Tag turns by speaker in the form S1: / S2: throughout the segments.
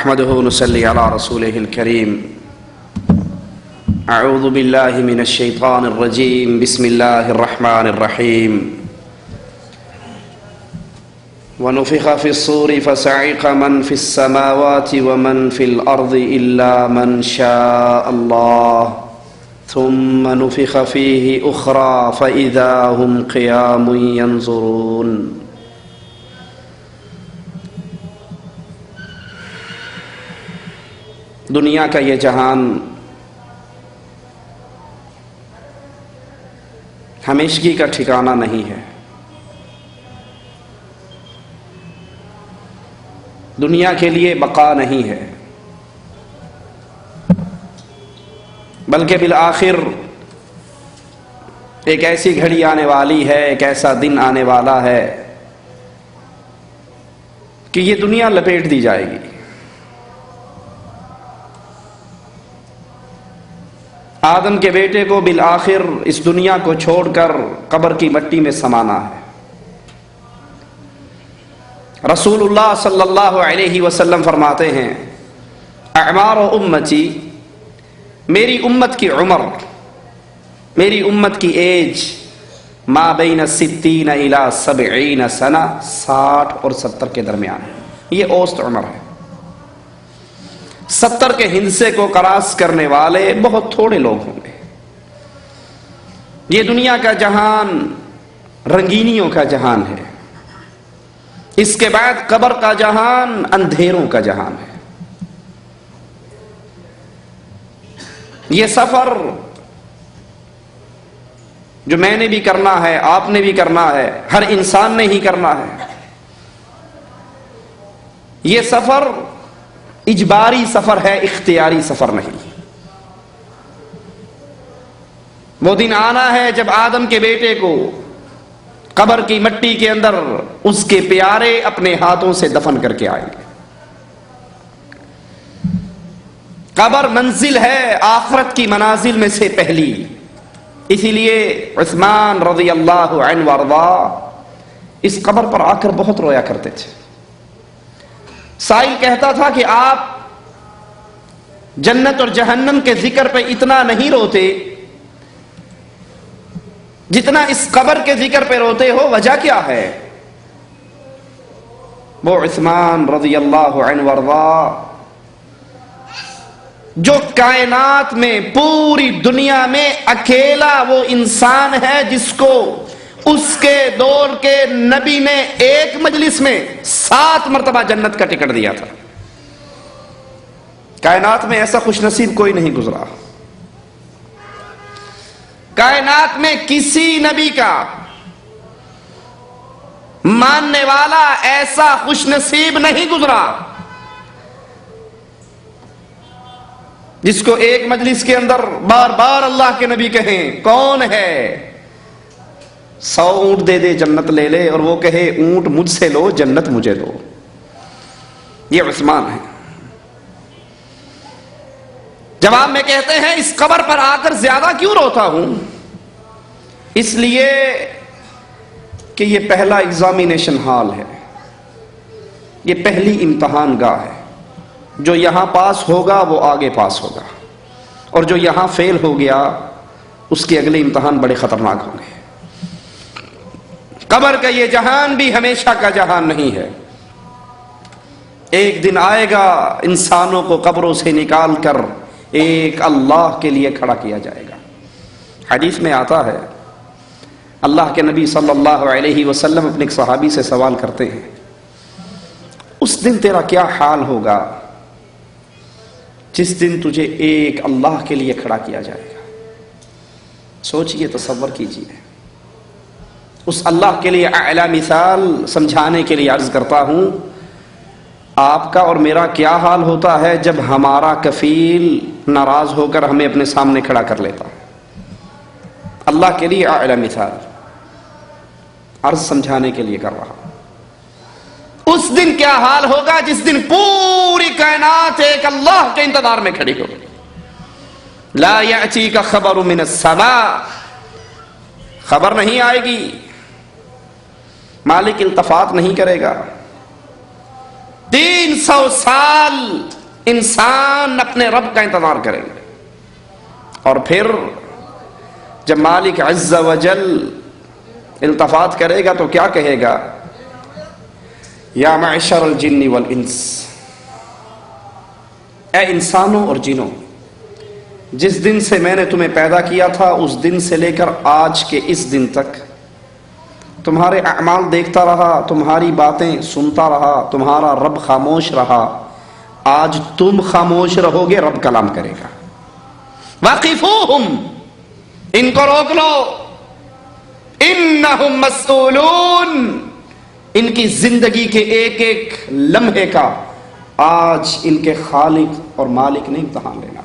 S1: نحمده ونصلي على رسوله الكريم. أعوذ بالله من الشيطان الرجيم. بسم الله الرحمن الرحيم. ونفخ في الصور فصعق من في السماوات ومن في الأرض إلا من شاء الله ثم نفخ فيه أخرى فإذا هم قيام ينظرون. دنیا کا یہ جہان ہمیشگی کا ٹھکانہ نہیں ہے. دنیا کے لیے بقا نہیں ہے، بلکہ بالآخر ایک ایسی گھڑی آنے والی ہے، ایک ایسا دن آنے والا ہے کہ یہ دنیا لپیٹ دی جائے گی. آدم کے بیٹے کو بالآخر اس دنیا کو چھوڑ کر قبر کی مٹی میں سمانا ہے. رسول اللہ صلی اللہ علیہ وسلم فرماتے ہیں اعمار امتی، میری امت کی عمر، میری امت کی ایج ما بین 60 الی 70 سنہ، 60 اور 70 کے درمیان ہے. یہ اوسط عمر ہے. 70 کے ہندسے کو کراس کرنے والے بہت تھوڑے لوگ ہوں گے. یہ دنیا کا جہان رنگینیوں کا جہان ہے. اس کے بعد قبر کا جہان اندھیروں کا جہان ہے. یہ سفر جو میں نے بھی کرنا ہے، آپ نے بھی کرنا ہے، ہر انسان نے ہی کرنا ہے. یہ سفر اجباری سفر ہے، اختیاری سفر نہیں. وہ دن آنا ہے جب آدم کے بیٹے کو قبر کی مٹی کے اندر اس کے پیارے اپنے ہاتھوں سے دفن کر کے آئیں گے. قبر منزل ہے آخرت کی منازل میں سے پہلی. اسی لیے عثمان رضی اللہ عنہ وارضا اس قبر پر آ کر بہت رویا کرتے تھے. سائل کہتا تھا کہ آپ جنت اور جہنم کے ذکر پہ اتنا نہیں روتے جتنا اس قبر کے ذکر پہ روتے ہو، وجہ کیا ہے؟ وہ عثمان رضی اللہ عنہ وارضا جو کائنات میں پوری دنیا میں اکیلا وہ انسان ہے جس کو اس کے دور کے نبی نے ایک مجلس میں 7 مرتبہ جنت کا ٹکٹ دیا تھا. کائنات میں ایسا خوش نصیب کوئی نہیں گزرا. کائنات میں کسی نبی کا ماننے والا ایسا خوش نصیب نہیں گزرا جس کو ایک مجلس کے اندر بار بار اللہ کے نبی کہیں کون ہے 100 اونٹ دے دے جنت لے لے، اور وہ کہے اونٹ مجھ سے لو جنت مجھے دو. یہ عثمان ہے. جواب میں کہتے ہیں اس قبر پر آ کر زیادہ کیوں روتا ہوں؟ اس لیے کہ یہ پہلا ایگزامینیشن ہال ہے، یہ پہلی امتحان گاہ ہے. جو یہاں پاس ہوگا وہ آگے پاس ہوگا، اور جو یہاں فیل ہو گیا اس کے اگلے امتحان بڑے خطرناک ہوں گے. قبر کا یہ جہان بھی ہمیشہ کا جہان نہیں ہے. ایک دن آئے گا انسانوں کو قبروں سے نکال کر ایک اللہ کے لیے کھڑا کیا جائے گا. حدیث میں آتا ہے اللہ کے نبی صلی اللہ علیہ وسلم اپنے ایک صحابی سے سوال کرتے ہیں اس دن تیرا کیا حال ہوگا جس دن تجھے ایک اللہ کے لیے کھڑا کیا جائے گا. سوچئے، تصور کیجئے. اس اللہ کے لیے اعلیٰ مثال سمجھانے کے لیے عرض کرتا ہوں آپ کا اور میرا کیا حال ہوتا ہے جب ہمارا کفیل ناراض ہو کر ہمیں اپنے سامنے کھڑا کر لیتا. اللہ کے لیے اعلیٰ مثال عرض سمجھانے کے لیے کر رہا. اس دن کیا حال ہوگا جس دن پوری کائنات ایک اللہ کے انتظار میں کھڑی ہوگی. لا یأتیک خبر من السماء، خبر نہیں آئے گی، مالک التفات نہیں کرے گا. 300 سال انسان اپنے رب کا انتظار کریں گے، اور پھر جب مالک عز و جل التفات کرے گا تو کیا کہے گا؟ یا معشر الجن والانس، اے انسانوں اور جنوں، جس دن سے میں نے تمہیں پیدا کیا تھا اس دن سے لے کر آج کے اس دن تک تمہارے اعمال دیکھتا رہا، تمہاری باتیں سنتا رہا، تمہارا رب خاموش رہا، آج تم خاموش رہو گے، رب کلام کرے گا۔ واقفوہم، ان کو روک لو، انہم مسئولون، ان کی زندگی کے ایک ایک لمحے کا آج ان کے خالق اور مالک نے امتحان لینا۔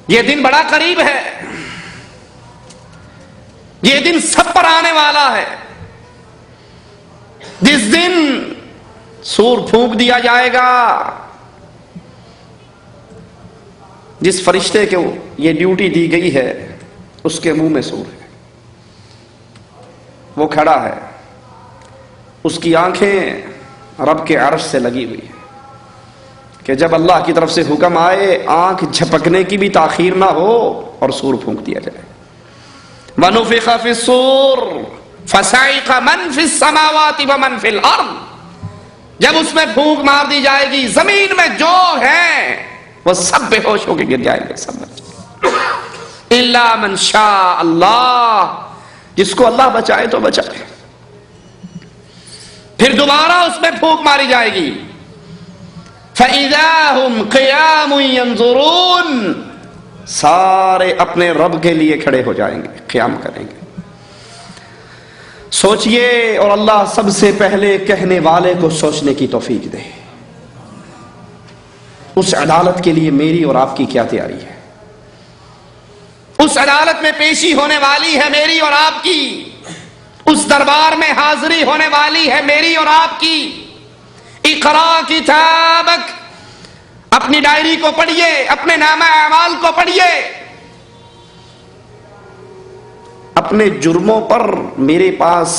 S1: یہ دن بڑا قریب ہے، یہ دن سب پر آنے والا ہے، جس دن سور پھونک دیا جائے گا۔ جس فرشتے کو یہ ڈیوٹی دی گئی ہے اس کے منہ میں سور ہے، وہ کھڑا ہے، اس کی آنکھیں رب کے عرش سے لگی ہوئی ہیں کہ جب اللہ کی طرف سے حکم آئے آنکھ جھپکنے کی بھی تاخیر نہ ہو اور سور پھونک دیا جائے۔ وَنُفِخَ فِي الصُّورِ فَصَعِقَ مَنْ فِي السَّمَاوَاتِ وَمَنْ فِي الْأَرْضِ، جب اس میں پھونک مار دی جائے گی، زمین میں جو ہیں وہ سب بے ہوش ہو کے گر جائیں گے، سب الا من شاء اللہ، جس کو اللہ بچائے تو بچائے۔ پھر دوبارہ اس میں پھونک ماری جائے گی، فَإِذَا هُمْ قِيَامٌ يَنظُرُونَ، سارے اپنے رب کے لیے کھڑے ہو جائیں گے، قیام کریں گے۔ سوچئے، اور اللہ سب سے پہلے کہنے والے کو سوچنے کی توفیق دے، اس عدالت کے لیے میری اور آپ کی کیا تیاری ہے؟ اس عدالت میں پیشی ہونے والی ہے میری اور آپ کی، اس دربار میں حاضری ہونے والی ہے میری اور آپ کی۔ اقرا کتابک، اپنی ڈائری کو پڑھیے، اپنے نامہ اعمال کو پڑھیے، اپنے جرموں پر میرے پاس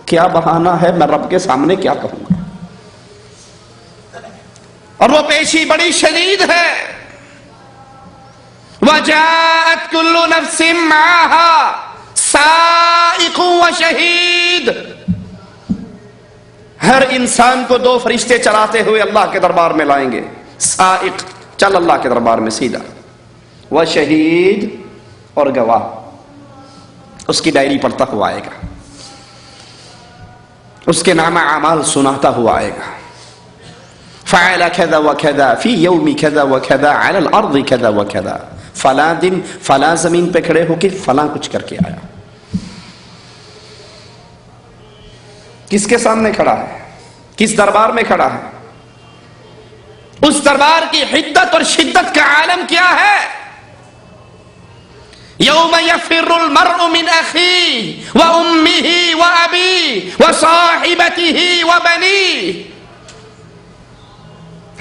S1: کیا بہانہ ہے، میں رب کے سامنے کیا کہوں گا؟ اور وہ پیشی بڑی شدید ہے۔ وَجَاءَتْ كُلُّ نَفْسٍ مَعَهَا سَائِقٌ وَشَهِيدٌ، ہر انسان کو دو فرشتے چلاتے ہوئے اللہ کے دربار میں لائیں گے۔ سائق، چل اللہ کے دربار میں سیدھا، وشہید، اور گواہ، اس کی ڈائری پڑھتا ہوا آئے گا، اس کے نامہ اعمال سناتا ہوا آئے گا۔ فعل كذا وكذا في يوم كذا وكذا على الارض كذا وكذا، فلاں دن فلاں زمین پہ کھڑے ہو کے فلاں کچھ کر کے آیا۔ کس کے سامنے کھڑا ہے؟ کس دربار میں کھڑا ہے؟ اس دربار کی حدت اور شدت کا عالم کیا ہے؟ یوم یفر المرء من اخیہ وامہ وابیہ وصاحبتہ وبنیہ،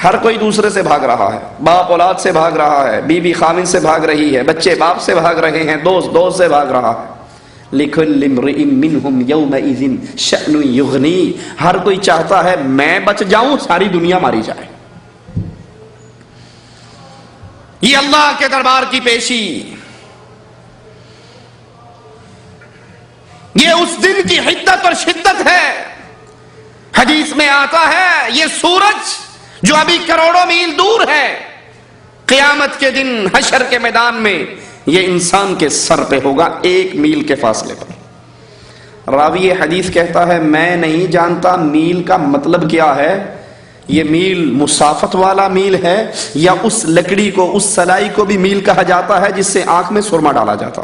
S1: ہر کوئی دوسرے سے بھاگ رہا ہے، باپ اولاد سے بھاگ رہا ہے، بیوی خاوند سے بھاگ رہی ہے، بچے باپ سے بھاگ رہے ہیں، دوست دوست سے بھاگ رہا ہے۔ لِكُلِّ امْرِئٍ مِّنْهُمْ يَوْمَئِذٍ شَأْنٌ يُغْنِيهِ، ہر کوئی چاہتا ہے میں بچ جاؤں، ساری دنیا ماری جائے۔ یہ اللہ کے دربار کی پیشی، یہ اس دن کی حدت اور شدت ہے۔ حدیث میں آتا ہے یہ سورج جو ابھی کروڑوں میل دور ہے، قیامت کے دن حشر کے میدان میں یہ انسان کے سر پہ ہوگا، 1 میل کے فاصلے پر۔ راوی حدیث کہتا ہے میں نہیں جانتا میل کا مطلب کیا ہے، یہ میل مسافت والا میل ہے یا اس لکڑی کو، اس سلائی کو بھی میل کہا جاتا ہے جس سے آنکھ میں سرما ڈالا جاتا۔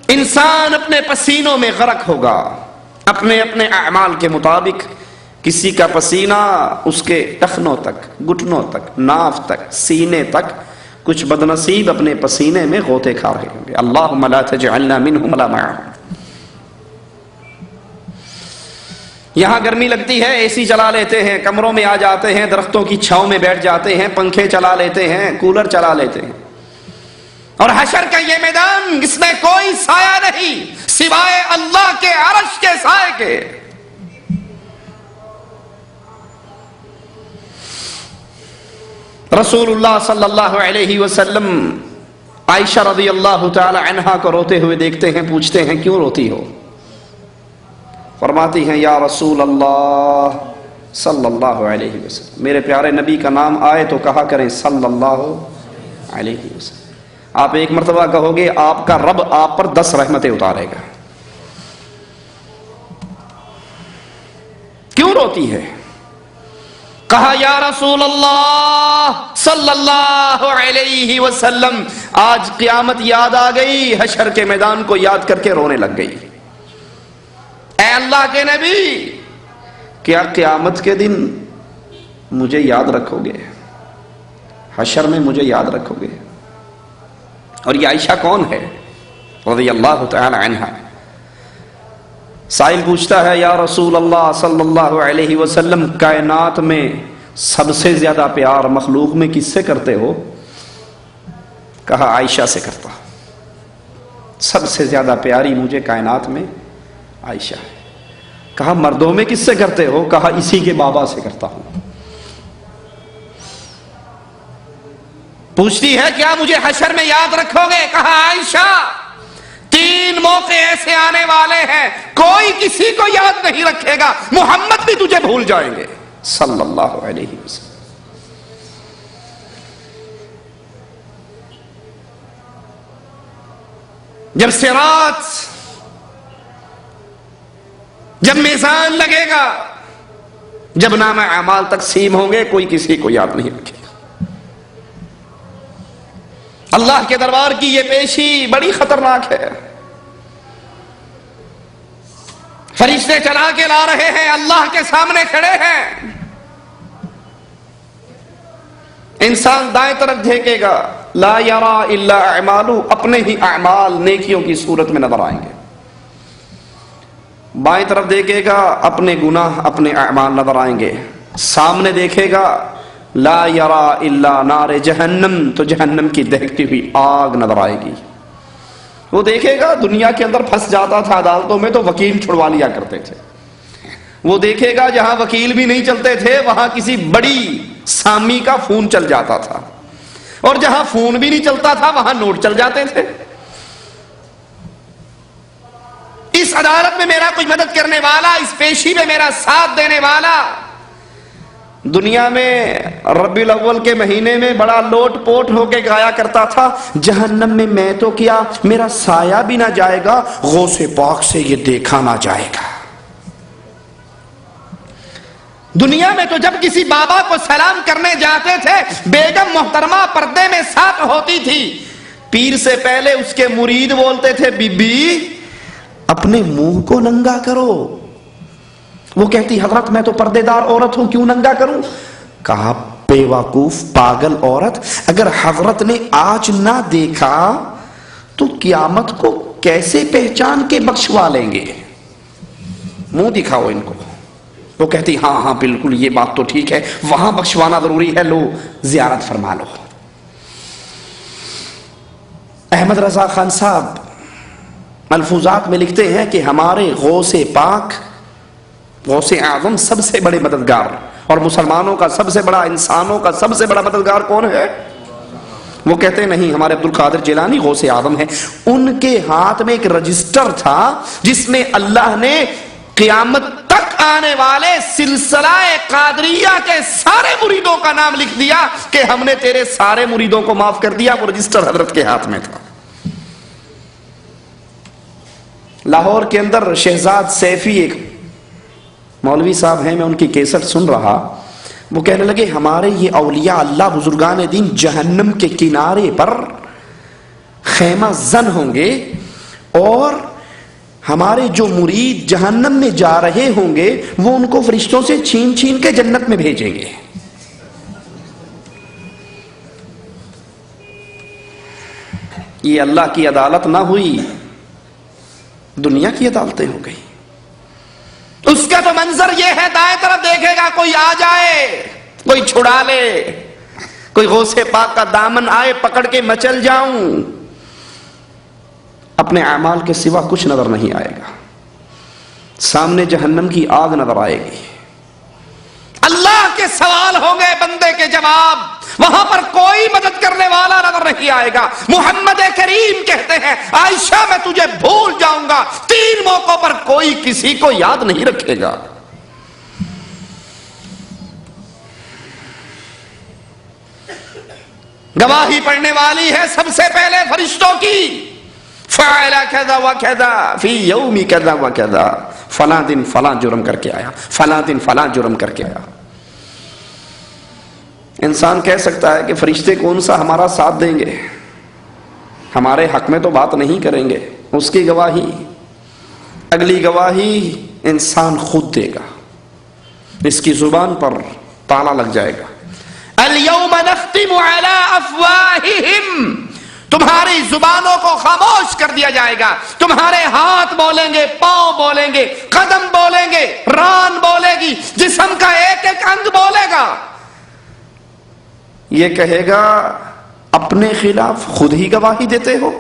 S1: انسان اپنے پسینوں میں غرق ہوگا، اپنے اپنے اعمال کے مطابق۔ کسی کا پسینہ اس کے ٹخنوں تک، گھٹنوں تک، ناف تک، سینے تک، کچھ بدنصیب اپنے پسینے میں غوطے کھا رہے ہوں گے۔ اللہم لا تجعلنا منہم ولا معہم۔ یہاں گرمی لگتی ہے، اے سی چلا لیتے ہیں، کمروں میں آ جاتے ہیں، درختوں کی چھاؤں میں بیٹھ جاتے ہیں، پنکھے چلا لیتے ہیں، کولر چلا لیتے ہیں۔ اور حشر کا یہ میدان، اس میں کوئی سایہ نہیں سوائے اللہ کے عرش کے سائے کے۔ رسول اللہ صلی اللہ علیہ وسلم عائشہ رضی اللہ تعالی عنہا کو روتے ہوئے دیکھتے ہیں، پوچھتے ہیں کیوں روتی ہو؟ فرماتی ہیں یا رسول اللہ صلی اللہ علیہ وسلم، میرے پیارے نبی کا نام آئے تو کہا کریں صلی اللہ علیہ وسلم۔ آپ ایک مرتبہ کہو گے آپ کا رب آپ پر 10 رحمتیں اتارے گا۔ کیوں روتی ہے؟ کہا یا رسول اللہ صلی اللہ علیہ وسلم، آج قیامت یاد آ گئی، حشر کے میدان کو یاد کر کے رونے لگ گئی۔ اے اللہ کے نبی، کیا قیامت کے دن مجھے یاد رکھو گے؟ حشر میں مجھے یاد رکھو گے؟ اور یہ عائشہ کون ہے رضی اللہ تعالی عنہا؟ سائل پوچھتا ہے یا رسول اللہ صلی اللہ علیہ وسلم، کائنات میں سب سے زیادہ پیار مخلوق میں کس سے کرتے ہو؟ کہا عائشہ سے کرتا، سب سے زیادہ پیاری مجھے کائنات میں عائشہ ہے۔ کہا مردوں میں کس سے کرتے ہو؟ کہا اسی کے بابا سے کرتا ہوں۔ پوچھتی ہے کیا مجھے حشر میں یاد رکھو گے؟ کہا عائشہ 3 موقع ایسے آنے والے ہیں کوئی کسی کو یاد نہیں رکھے گا، محمد بھی تجھے بھول جائیں گے صلی اللہ علیہ وسلم۔ جب صراط، جب میزان لگے گا، جب نام اعمال تقسیم ہوں گے، کوئی کسی کو یاد نہیں رکھے گا۔ اللہ کے دربار کی یہ پیشی بڑی خطرناک ہے۔ فرشتے چلا کے لا رہے ہیں، اللہ کے سامنے کھڑے ہیں۔ انسان دائیں طرف دیکھے گا، لا یرا الا اعمالہ، اپنے ہی اعمال نیکیوں کی صورت میں نظر آئیں گے۔ بائیں طرف دیکھے گا، اپنے گناہ، اپنے اعمال نظر آئیں گے۔ سامنے دیکھے گا، لا یرا الا نار جہنم، تو جہنم کی دہکتی ہوئی آگ نظر آئے گی۔ وہ دیکھے گا دنیا کے اندر پھنس جاتا تھا عدالتوں میں تو وکیل چھڑوا لیا کرتے تھے۔ وہ دیکھے گا جہاں وکیل بھی نہیں چلتے تھے وہاں کسی بڑی سامی کا فون چل جاتا تھا، اور جہاں فون بھی نہیں چلتا تھا وہاں نوٹ چل جاتے تھے۔ اس عدالت میں میرا کوئی مدد کرنے والا، اس پیشی میں میرا ساتھ دینے والا۔ دنیا میں ربیع الاول کے مہینے میں بڑا لوٹ پوٹ ہو کے گایا کرتا تھا، جہنم میں میں تو کیا میرا سایہ بھی نہ جائے گا، غوث پاک سے یہ دیکھا نہ جائے گا۔ دنیا میں تو جب کسی بابا کو سلام کرنے جاتے تھے بیگم محترمہ پردے میں ساتھ ہوتی تھی، پیر سے پہلے اس کے مرید بولتے تھے بی بی اپنے منہ کو ننگا کرو۔ وہ کہتی حضرت میں تو پردے دار عورت ہوں، کیوں ننگا کروں؟ کہا بے وقوف پاگل عورت، اگر حضرت نے آج نہ دیکھا تو قیامت کو کیسے پہچان کے بخشوا لیں گے؟ منہ دکھاؤ ان کو۔ وہ کہتی ہاں ہاں بالکل یہ بات تو ٹھیک ہے، وہاں بخشوانا ضروری ہے، لو زیارت فرما لو۔ احمد رضا خان صاحب ملفوظات میں لکھتے ہیں کہ ہمارے غوث پاک، غوث اعظم سب سے بڑے مددگار، اور مسلمانوں کا سب سے بڑا، انسانوں کا سب سے بڑا مددگار کون ہے؟ وہ کہتے نہیں ہمارے عبد القادر جیلانی غوث اعظم ہے۔ ان کے ہاتھ میں ایک رجسٹر تھا جس میں اللہ نے قیامت تک آنے والے سلسلہ قادریہ کے سارے مریدوں کا نام لکھ دیا کہ ہم نے تیرے سارے مریدوں کو معاف کر دیا۔ وہ رجسٹر حضرت کے ہاتھ میں تھا۔ لاہور کے اندر شہزاد سیفی ایک مولوی صاحب ہیں، میں ان کی کیسٹ سن رہا، وہ کہنے لگے ہمارے یہ اولیاء اللہ بزرگان دین جہنم کے کنارے پر خیمہ زن ہوں گے، اور ہمارے جو مرید جہنم میں جا رہے ہوں گے وہ ان کو فرشتوں سے چھین چھین کے جنت میں بھیجیں گے۔ یہ اللہ کی عدالت نہ ہوئی، دنیا کی عدالتیں ہو گئی۔ اس کا تو منظر یہ ہے، دائیں طرف دیکھے گا کوئی آ جائے، کوئی چھڑا لے، کوئی غوث پاک کا دامن آئے پکڑ کے مچل جاؤں، اپنے اعمال کے سوا کچھ نظر نہیں آئے گا۔ سامنے جہنم کی آگ نظر آئے گی، اللہ کے سوال ہوں گے، بندے کے جواب، وہاں پر کوئی مدد کرنے والا نظر نہیں آئے گا۔ محمد کریم کہتے ہیں عائشہ میں تجھے بھول جاؤں گا، 3 موقعوں پر کوئی کسی کو یاد نہیں رکھے گا۔ گواہی پڑھنے والی ہے سب سے پہلے فرشتوں کی، فعل کذا و کذا فی یوم کذا و کذا، فلاں دن فلاں جرم کر کے آیا، فلاں دن فلاں جرم کر کے آیا۔ انسان کہہ سکتا ہے کہ فرشتے کون سا ہمارا ساتھ دیں گے، ہمارے حق میں تو بات نہیں کریں گے۔ اس کی گواہی، اگلی گواہی انسان خود دے گا، اس کی زبان پر تالا لگ جائے گا۔ اليوم نختم على افواہہم، تمہاری زبانوں کو خاموش کر دیا جائے گا، تمہارے ہاتھ بولیں گے، پاؤں بولیں گے، قدم بولیں گے، ران بولے گی، جسم کا ایک ایک انگ بولے گا۔ یہ کہے گا اپنے خلاف خود ہی گواہی دیتے ہو۔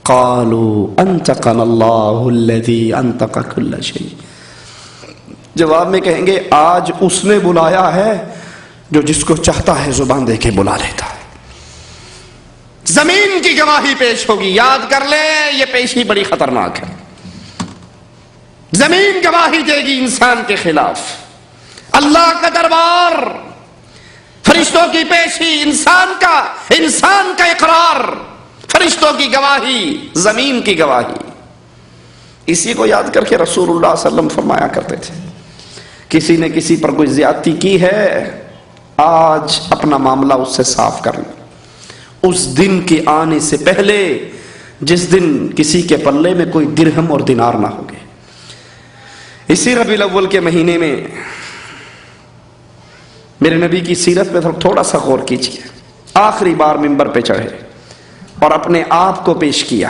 S1: قالوا انطقنا اللہ الذی انطق کل شیء، جواب میں کہیں گے آج اس نے بلایا ہے جو جس کو چاہتا ہے زبان دے کے بلا لیتا ہے۔ زمین کی گواہی پیش ہوگی، یاد کر لیں یہ پیشی بڑی خطرناک ہے۔ زمین گواہی دے گی انسان کے خلاف، اللہ کا دربار، فرشتوں کی پیشی، انسان کا اقرار، فرشتوں کی گواہی، زمین کی گواہی۔ اسی کو یاد کر کے رسول اللہ صلی اللہ علیہ وسلم فرمایا کرتے تھے کسی نے کسی پر کوئی زیادتی کی ہے، آج اپنا معاملہ اس سے صاف کر لیں، اس دن کے آنے سے پہلے جس دن کسی کے پلے میں کوئی درہم اور دینار نہ ہوگے۔ اسی ربیع الاول کے مہینے میں میرے نبی کی سیرت میں تھوڑا سا غور کیجیے۔ آخری بار منبر پہ چڑھے اور اپنے آپ کو پیش کیا،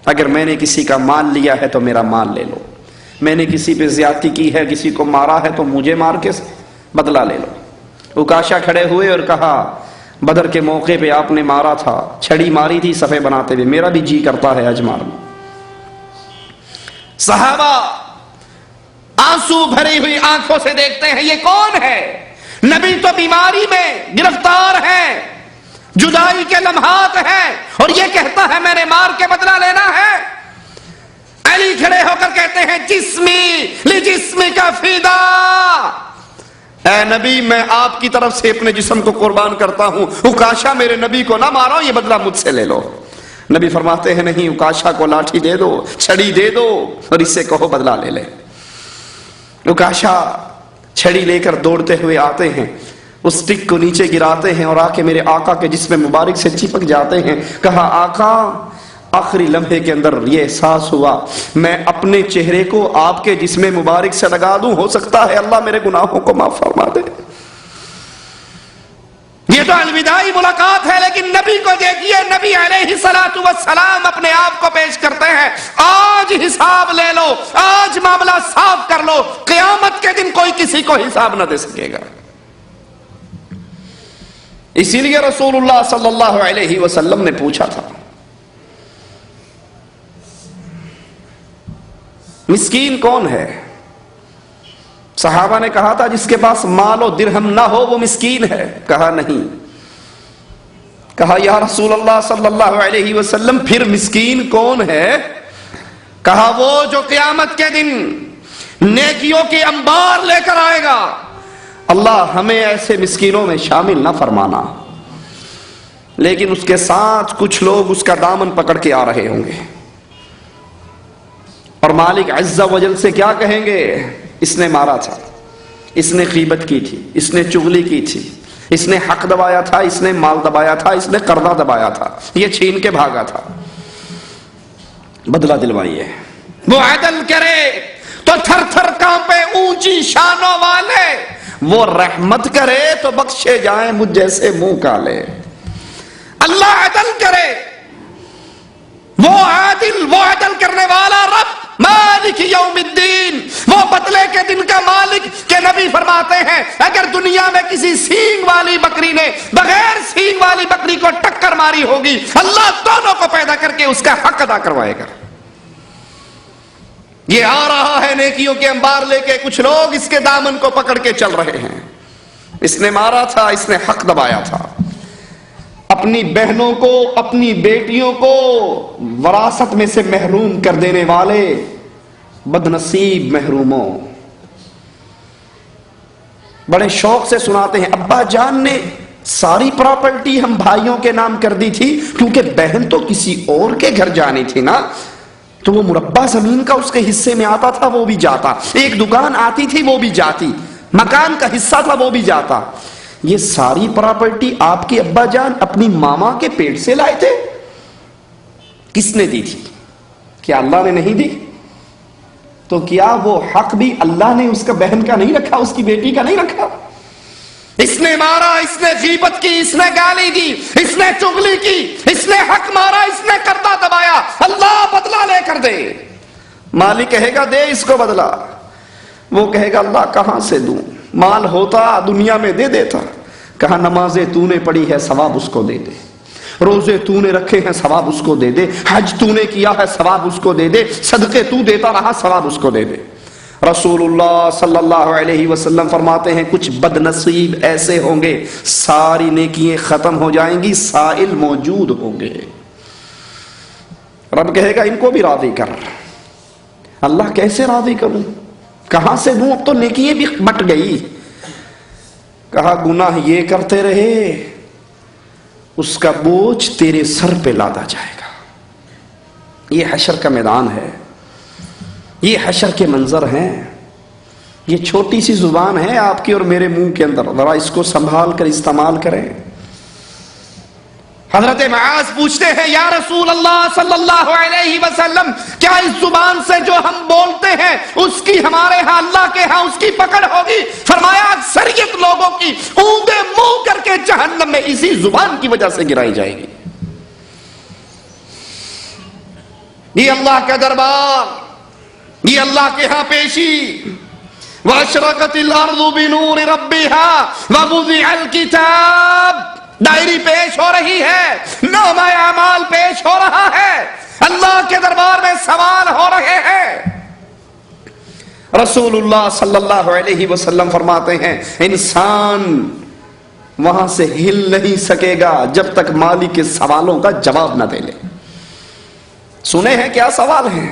S1: اگر میں نے کسی کا مال لیا ہے تو میرا مال لے لو، میں نے کسی پہ زیادتی کی ہے، کسی کو مارا ہے تو مجھے مار کے بدلہ لے لو۔ اکاشا کھڑے ہوئے اور کہا بدر کے موقع پہ آپ نے مارا تھا، چھڑی ماری تھی صفے بناتے ہوئے، میرا بھی جی کرتا ہے اجمار میں۔ صحابہ آنسو بھری ہوئی آنکھوں سے دیکھتے ہیں یہ کون ہے؟ نبی تو بیماری میں گرفتار ہے، جدائی کے لمحات ہیں، اور یہ کہتا ہے میں نے مار کے بدلہ لینا ہے۔ علی کھڑے ہو کر کہتے ہیں جسمی لجسمی کا فدا، اے نبی میں آپ کی طرف سے اپنے جسم کو قربان کرتا ہوں، اکاشا میرے نبی کو نہ مارو، یہ بدلہ مجھ سے لے لو۔ نبی فرماتے ہیں نہیں، اکاشا کو لاٹھی دے دو، چھڑی دے دو اور اس سے کہو بدلہ لے لے۔ اکاشا چھڑی لے کر دوڑتے ہوئے آتے ہیں، اس ٹک کو نیچے گراتے ہیں اور آ کے میرے آقا کے جسم مبارک سے چپک جاتے ہیں۔ کہا آقا آخری لمحے کے اندر یہ احساس ہوا میں اپنے چہرے کو آپ کے جسم مبارک سے لگا دوں، ہو سکتا ہے اللہ میرے گناہوں کو معاف فرما دے۔ یہ تو الوداعی ملاقات ہے، لیکن نبی کو دیکھیے، نبی علیہ الصلوۃ والسلام اپنے آپ کو پیش کرتے ہیں، آج حساب لے لو، آج معاملہ صاف کر لو، قیامت کے دن کوئی کسی کو حساب نہ دے سکے گا۔ اسی لیے رسول اللہ صلی اللہ علیہ وسلم نے پوچھا تھا مسکین کون ہے؟ صحابہ نے کہا تھا جس کے پاس مال و درہم نہ ہو وہ مسکین ہے۔ کہا نہیں۔ کہا یا رسول اللہ صلی اللہ علیہ وسلم پھر مسکین کون ہے؟ کہا وہ جو قیامت کے دن نیکیوں کے انبار لے کر آئے گا۔ اللہ ہمیں ایسے مسکینوں میں شامل نہ فرمانا، لیکن اس کے ساتھ کچھ لوگ اس کا دامن پکڑ کے آ رہے ہوں گے اور مالک عز و جل سے کیا کہیں گے؟ اس نے مارا تھا، اس نے غیبت کی تھی، اس نے چغلی کی تھی، اس نے حق دبایا تھا، اس نے مال دبایا تھا، اس نے قرضہ دبایا تھا، یہ چھین کے بھاگا تھا، بدلہ دلوائیے۔ وہ عدل کرے تو تھر تھر کانپے اونچی شانوں والے، وہ رحمت کرے تو بخشے جائیں مجھ جیسے منہ کالے۔ اللہ عدل کرے، وہ عادل، وہ عدل کرنے والا رب، مالک یوم الدین، وہ بدلے کے دن کا مالک، کہ نبی فرماتے ہیں اگر دنیا میں کسی سینگ والی بکری نے بغیر سینگ والی بکری کو ٹکر ماری ہوگی، اللہ دونوں کو پیدا کر کے اس کا حق ادا کروائے گا۔ یہ آ رہا ہے نیکیوں کے انبار لے کے، کچھ لوگ اس کے دامن کو پکڑ کے چل رہے ہیں. اس نے مارا تھا، اس نے حق دبایا تھا. اپنی بہنوں کو، اپنی بیٹیوں کو وراثت میں سے محروم کر دینے والے بدنصیب محروموں. بڑے شوق سے سناتے ہیں ابا جان نے ساری پراپرٹی ہم بھائیوں کے نام کر دی تھی، کیونکہ بہن تو کسی اور کے گھر جانی تھی نا، تو وہ مربع زمین کا اس کے حصے میں آتا تھا، وہ بھی جاتا. ایک دکان آتی تھی وہ بھی جاتی، مکان کا حصہ تھا وہ بھی جاتا. یہ ساری پراپرٹی آپ کے ابا جان اپنی ماما کے پیٹ سے لائے تھے. کس نے دی تھی؟ کیا اللہ نے نہیں دی؟ تو کیا وہ حق بھی اللہ نے اس کا بہن کا نہیں رکھا، اس کی بیٹی کا نہیں رکھا؟ اس نے مارا، اس نے غیبت کی، اس نے گالی دی، اس نے چغلی کی، اس نے حق مارا، اس نے کردہ دبایا. اللہ بدلہ لے کر دے. مالک کہے گا دے اس کو بدلہ. وہ کہے گا اللہ کہاں سے دوں؟ مال ہوتا دنیا میں دے دیتا. کہا نمازیں تو نے پڑھی ہے ثواب اس کو دے دے، روزے تو نے رکھے ہیں ثواب اس کو دے دے، حج تو نے کیا ہے ثواب اس کو دے دے، صدقے تو دیتا رہا ثواب اس کو دے دے. رسول اللہ صلی اللہ علیہ وسلم فرماتے ہیں کچھ بد نصیب ایسے ہوں گے ساری نیکیاں ختم ہو جائیں گی، سائل موجود ہوں گے. رب کہے گا ان کو بھی راضی کر. اللہ کیسے راضی کروں، کہاں سے دوں؟ اب تو نیکیاں بھی بٹ گئی. کہا گناہ یہ کرتے رہے اس کا بوجھ تیرے سر پہ لادا جائے گا. یہ حشر کا میدان ہے، یہ حشر کے منظر ہیں. یہ چھوٹی سی زبان ہے آپ کی اور میرے منہ کے اندر، ذرا اس کو سنبھال کر استعمال کریں. حضرت معاذ پوچھتے ہیں یا رسول اللہ صلی اللہ علیہ وسلم کیا اس زبان سے جو ہم بولتے ہیں اس کی ہمارے ہاں اللہ کے ہاں اس کی پکڑ ہوگی؟ فرمایا اکثریت لوگوں کی اونگیں منہ کر کے جہنم میں اسی زبان کی وجہ سے گرائی جائے گی. یہ اللہ کا دربار، یہ اللہ کے ہاں پیشی. وَأَشْرَقَتِ الْأَرْضُ بِنُورِ رَبِّهَا وَوُضِعَ الْكِتَابُ. ڈائری پیش ہو رہی ہے، نامہ اعمال پیش ہو رہا ہے، اللہ کے دربار میں سوال ہو رہے ہیں. رسول اللہ صلی اللہ علیہ وسلم فرماتے ہیں انسان وہاں سے ہل نہیں سکے گا جب تک مالک کے سوالوں کا جواب نہ دے لے. سنے ہیں کیا سوال ہیں؟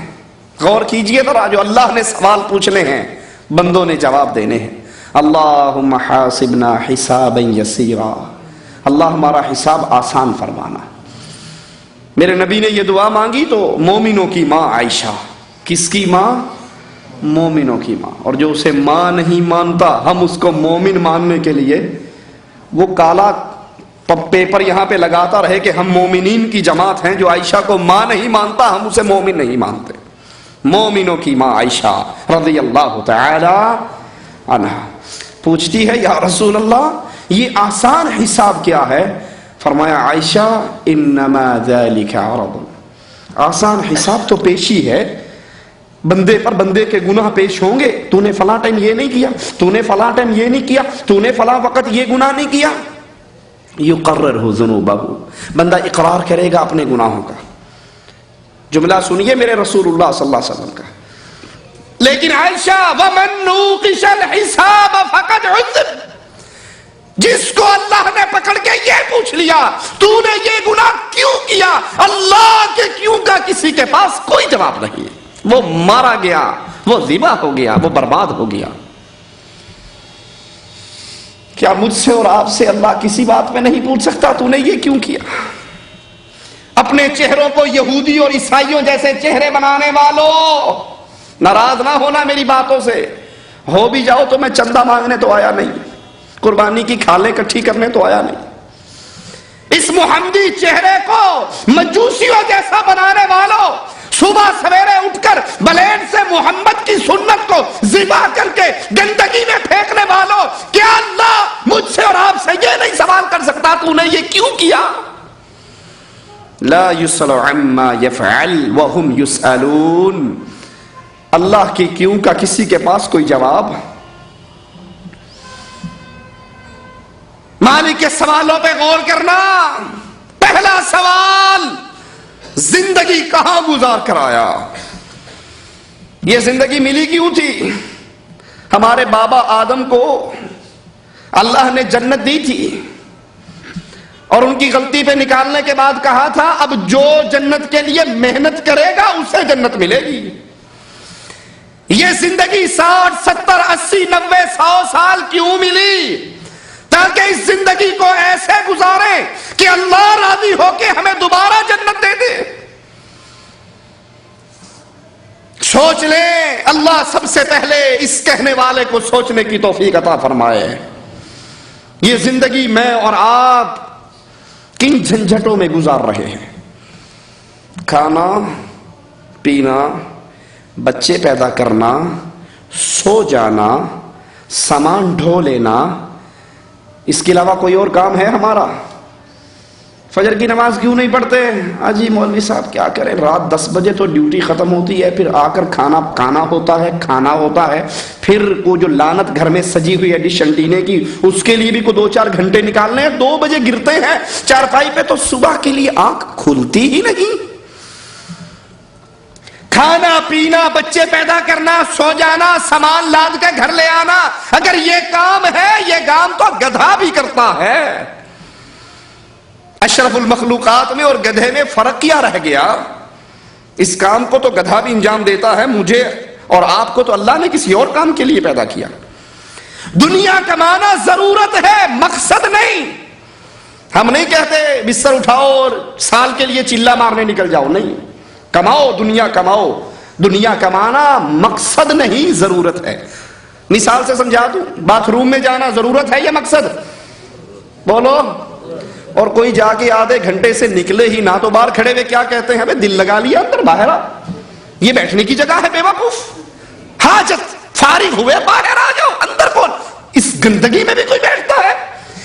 S1: غور کیجئے ذرا. جو اللہ نے سوال پوچھنے ہیں بندوں نے جواب دینے ہیں. اللہم حاسبنا حسابا یسیرا. اللہ ہمارا حساب آسان فرمانا. میرے نبی نے یہ دعا مانگی تو مومنوں کی ماں عائشہ. کس کی ماں؟ مومنوں کی ماں. اور جو اسے ماں نہیں مانتا ہم اس کو مومن ماننے کے لیے وہ کالا پیپر یہاں پہ لگاتا رہے کہ ہم مومنین کی جماعت ہیں. جو عائشہ کو ماں نہیں مانتا ہم اسے مومن نہیں مانتے. مومنوں کی ماں عائشہ رضی اللہ تعالی عنہا پوچھتی ہے یا رسول اللہ یہ آسان حساب کیا ہے؟ فرمایا عائشہ انما ذالک عرض. آسان حساب تو پیشی ہے، بندے پر بندے کے گناہ پیش ہوں گے. تو نے فلاں ٹائم یہ نہیں کیا، تو نے فلاں ٹائم یہ نہیں کیا، تو نے فلاں وقت یہ گناہ نہیں کیا. یقررہ ذنوبہ. بندہ اقرار کرے گا اپنے گناہوں کا. جملہ سنیے میرے رسول اللہ صلی اللہ علیہ وسلم کا. لیکن عائشہ وَمَن نُوقِشَ الْحِسَابَ فَقَدْ عُذِّبَ. جس کو اللہ نے پکڑ کے یہ پوچھ لیا تو نے یہ گناہ کیوں کیا، اللہ کے کیوں کا کسی کے پاس کوئی جواب نہیں. وہ مارا گیا، وہ ذبح ہو گیا، وہ برباد ہو گیا. کیا مجھ سے اور آپ سے اللہ کسی بات میں نہیں پوچھ سکتا تو نے یہ کیوں کیا؟ اپنے چہروں کو یہودی اور عیسائیوں جیسے چہرے بنانے والوں ناراض نہ ہونا میری باتوں سے. ہو بھی جاؤ تو میں چندہ مانگنے تو آیا نہیں، قربانی کی کھالیں اکٹھی کرنے تو آیا نہیں. اس محمدی چہرے کو مجوسیوں جیسا بنانے والوں، صبح سویرے اٹھ کر بلیڈ سے محمد کی سنت کو ذبح کر کے گندگی میں پھینکنے والوں، کیا اللہ مجھ سے اور آپ سے یہ نہیں سوال کر سکتا تو نے یہ کیوں کیا؟ لا يسأل عما يفعل وهم يسألون. اللہ کی کیوں کا کسی کے پاس کوئی جواب؟ مالک کے سوالوں پہ غور کرنا. پہلا سوال زندگی کہاں گزار کر آیا؟ یہ زندگی ملی کیوں تھی؟ ہمارے بابا آدم کو اللہ نے جنت دی تھی اور ان کی غلطی پہ نکالنے کے بعد کہا تھا اب جو جنت کے لیے محنت کرے گا اسے جنت ملے گی۔ یہ زندگی 60 70 80 90 100 سال کیوں ملی؟ تاکہ اس زندگی کو ایسے گزاریں کہ اللہ راضی ہو کے ہمیں دوبارہ جنت دے دے۔ سوچ لیں، اللہ سب سے پہلے اس کہنے والے کو سوچنے کی توفیق عطا فرمائے۔ یہ زندگی میں اور آپ کن جھنجھٹوں میں گزار رہے ہیں؟ کھانا پینا، بچے پیدا کرنا، سو جانا، سامان ڈھو لینا، اس کے علاوہ کوئی اور کام ہے ہمارا؟ فجر کی نماز کیوں نہیں پڑھتے؟ جی مولوی صاحب کیا کریں، رات 10 بجے تو ڈیوٹی ختم ہوتی ہے، پھر آ کر کھانا ہوتا ہے، پھر وہ جو لعنت گھر میں سجی ہوئی ہے ڈش انٹینے کی، اس کے لیے بھی کو 2-4 گھنٹے نکالنے ہیں۔ 2 بجے گرتے ہیں چارپائی پہ تو صبح کے لیے آنکھ کھلتی ہی نہیں۔ کھانا پینا، بچے پیدا کرنا، سو جانا، سامان لاد کے گھر لے آنا، اگر یہ کام ہے، یہ کام تو گدھا بھی کرتا ہے۔ اشرف المخلوقات میں اور گدھے میں فرق کیا رہ گیا؟ اس کام کو تو گدھا بھی انجام دیتا ہے، مجھے اور آپ کو تو اللہ نے کسی اور کام کے لیے پیدا کیا۔ دنیا کمانا ضرورت ہے، مقصد نہیں۔ ہم نہیں کہتے بستر اٹھاؤ اور سال کے لیے چلا مارنے نکل جاؤ، نہیں، کماؤ، دنیا کماؤ۔ دنیا کمانا مقصد نہیں، ضرورت ہے۔ مثال سے سمجھا دوں، باتھ روم میں جانا ضرورت ہے یا مقصد؟ بولو۔ اور کوئی جا کے آدھے گھنٹے سے نکلے ہی نہ تو باہر کھڑے ہوئے کیا کہتے ہیں؟ ہمیں دل لگا لیا اندر، باہر آ، یہ بیٹھنے کی جگہ ہے بے وقوف، حاجت فارغ ہوئے باہر آ جاؤ، اندر کون؟ اس گندگی میں بھی کوئی بیٹھتا ہے؟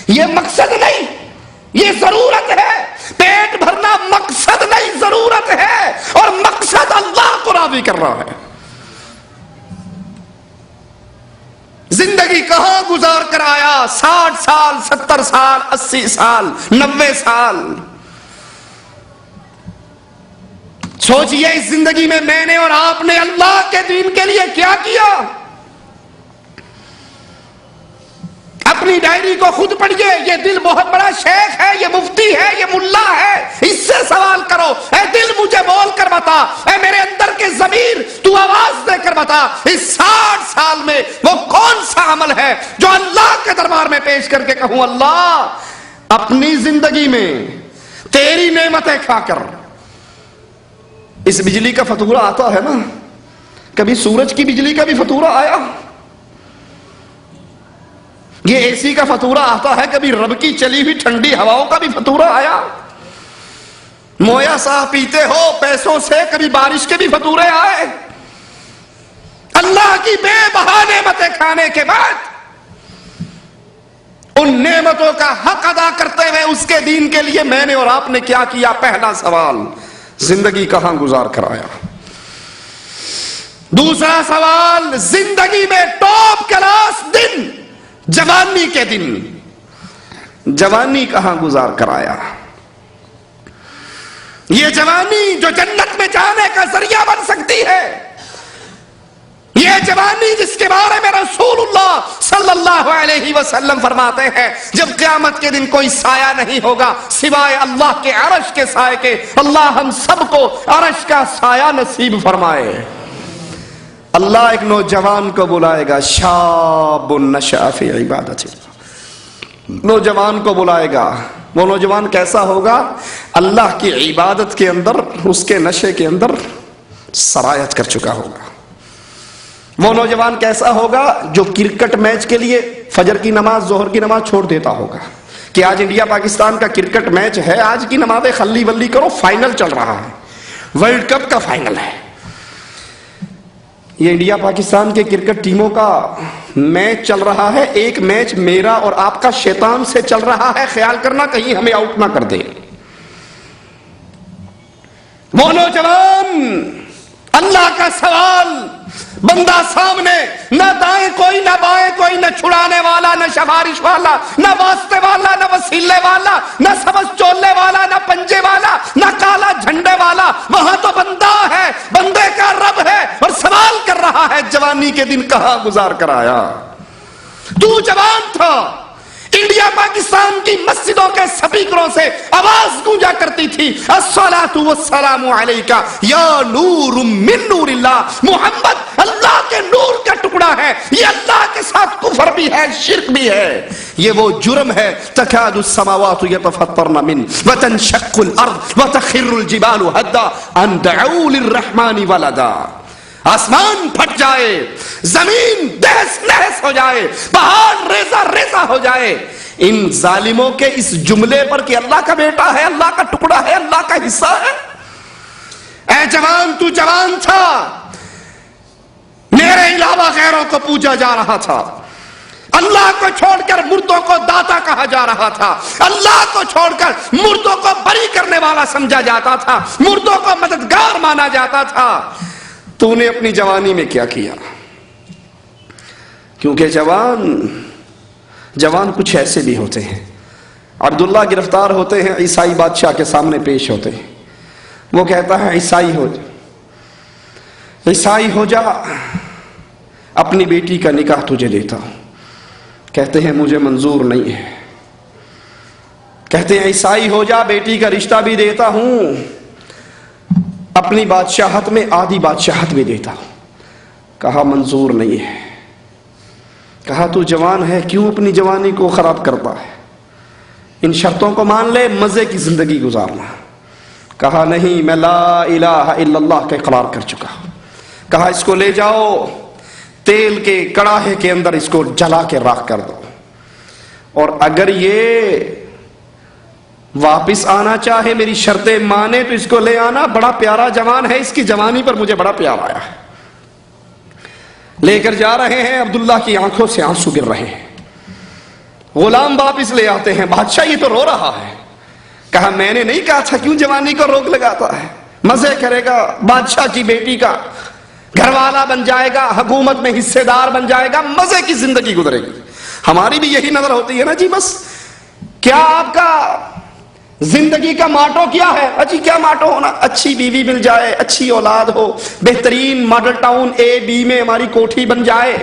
S1: یہ مقصد نہیں، یہ ضرورت ہے۔ پیٹ بھرنا مقصد نہیں، ضرورت ہے، اور مقصد اللہ کو راضی کر رہا ہے۔ زندگی کہاں گزار کر آیا؟ 60 سال، 70 سال، 80 سال، 90 سال۔ سوچئے اس زندگی میں نے اور آپ نے اللہ کے دین کے لیے کیا کیا؟ اپنی ڈائری کو خود پڑھیے، یہ دل بہت بڑا شیخ ہے، یہ مفتی ہے، یہ ملا ہے، اس سے سوال کرو، اے دل مجھے بول کر بتا، اے میرے اندر کے ضمیر تو آواز دے کر بتا، اس 60 سال میں وہ کون سا عمل ہے جو اللہ کے دربار میں پیش کر کے کہوں اللہ اپنی زندگی میں تیری نعمتیں کھا کر۔ اس بجلی کا فاتورہ آتا ہے نا، کبھی سورج کی بجلی کا بھی فاتورہ آیا؟ یہ اے سی کا فاتورہ آتا ہے، کبھی رب کی چلی ہوئی ٹھنڈی ہواؤں کا بھی فاتورہ آیا؟ مویا صاحب پیتے ہو پیسوں سے، کبھی بارش کے بھی فاتورے آئے؟ اللہ کی بے بہا نعمتیں کھانے کے بعد ان نعمتوں کا حق ادا کرتے ہوئے اس کے دین کے لیے میں نے اور آپ نے کیا کیا؟ پہلا سوال، زندگی کہاں گزار کر آیا؟ دوسرا سوال، زندگی میں ٹاپ کلاس دن، جوانی کے دن، جوانی کہاں گزار کر آیا؟ یہ جوانی جو جنت میں جانے کا ذریعہ بن سکتی ہے، یہ جوانی جس کے بارے میں رسول اللہ صلی اللہ علیہ وسلم فرماتے ہیں جب قیامت کے دن کوئی سایہ نہیں ہوگا سوائے اللہ کے عرش کے سائے کے، اللہ ہم سب کو عرش کا سایہ نصیب فرمائے۔ اللہ ایک نوجوان کو بلائے گا، شاب نشأ فی عبادت اللہ، نوجوان کو بلائے گا۔ وہ نوجوان کیسا ہوگا؟ اللہ کی عبادت کے اندر، اس کے نشے کے اندر سرایت کر چکا ہوگا۔ وہ نوجوان کیسا ہوگا؟ جو کرکٹ میچ کے لیے فجر کی نماز، ظہر کی نماز چھوڑ دیتا ہوگا کہ آج انڈیا پاکستان کا کرکٹ میچ ہے، آج کی نمازیں خلی ولی کرو، فائنل چل رہا ہے، ورلڈ کپ کا فائنل ہے۔ یہ انڈیا پاکستان کے کرکٹ ٹیموں کا میچ چل رہا ہے، ایک میچ میرا اور آپ کا شیطان سے چل رہا ہے، خیال کرنا کہیں ہمیں آؤٹ نہ کر دے۔ وہ نوجوان، اللہ کا سوال، بندہ سامنے، نہ دائیں کوئی نہ بائیں کوئی، نہ چھڑانے والا نہ سفارش والا، نہ واسطے والا نہ وسیلے والا، نہ سبز چولے والا نہ پنجے والا، نہ کالا جھنڈے والا، وہاں تو بندہ ہے، بندے کا رب ہے، اور سوال کر جوانی کے دن کہاں گزار کر آیا؟ تو جوان تھا، انڈیا پاکستان کی مسجدوں کے سپیکروں سے آواز گونجا کرتی تھی الصلاۃ والسلام علیک یا نور من نور اللہ، محمد اللہ کے نور کا ٹکڑا ہے، یہ اللہ کے ساتھ کفر بھی ہے، شرک بھی ہے، یہ وہ جرم ہے تکاد السماوات یتفطرن من وتنشق الارض وتخر الجبال هدا ان دعوا للرحمن ولدا، آسمان پھٹ جائے، زمین دہس نہس ہو جائے، پہاڑ ریزہ ریزہ ہو جائے ان ظالموں کے اس جملے پر کہ اللہ کا بیٹا ہے، اللہ کا ٹکڑا ہے، اللہ کا حصہ ہے۔ اے جوان، تو جوان تھا، میرے علاوہ غیروں کو پوجا جا رہا تھا، اللہ کو چھوڑ کر مردوں کو داتا کہا جا رہا تھا، اللہ کو چھوڑ کر مردوں کو بری کرنے والا سمجھا جاتا تھا، مردوں کو مددگار مانا جاتا تھا۔ تو نے اپنی جوانی میں کیا کیا؟ کیونکہ جوان کچھ ایسے بھی ہوتے ہیں۔ عبداللہ گرفتار ہوتے ہیں، عیسائی بادشاہ کے سامنے پیش ہوتے ہیں، وہ کہتا ہے عیسائی ہو جا، اپنی بیٹی کا نکاح تجھے دیتا ہوں۔ کہتے ہیں مجھے منظور نہیں ہے۔ کہتے ہیں عیسائی ہو جا، بیٹی کا رشتہ بھی دیتا ہوں، اپنی بادشاہت میں آدھی بادشاہت بھی دیتا ہوں۔ کہا منظور نہیں ہے۔ کہا تو جوان ہے، کیوں اپنی جوانی کو خراب کرتا ہے؟ ان شرطوں کو مان لے، مزے کی زندگی گزارنا۔ کہا نہیں، میں لا الہ الا اللہ کا اقرار کر چکا ہوں۔ کہا اس کو لے جاؤ، تیل کے کڑاہے کے اندر اس کو جلا کے راکھ کر دو، اور اگر یہ واپس آنا چاہے، میری شرطیں مانے، تو اس کو لے آنا، بڑا پیارا جوان ہے، اس کی جوانی پر مجھے بڑا پیار آیا ہے۔ لے کر جا رہے ہیں، عبداللہ کی آنکھوں سے آنسو گر رہے ہیں۔ غلام واپس لے آتے ہیں، بادشاہ یہ تو رو رہا ہے۔ کہا میں نے نہیں کہا تھا، کیوں جوانی کو روک لگاتا ہے؟ مزے کرے گا، بادشاہ کی بیٹی کا گھر والا بن جائے گا، حکومت میں حصے دار بن جائے گا، مزے کی زندگی گزرے گی۔ ہماری بھی یہی نظر ہوتی ہے نا جی، بس کیا آپ کا زندگی کا ماٹو کیا ہے؟ اجی کیا ماٹو ہونا؟ اچھی بیوی مل جائے، اچھی اولاد ہو، بہترین ماڈل ٹاؤن اے بی میں ہماری کوٹھی بن جائے،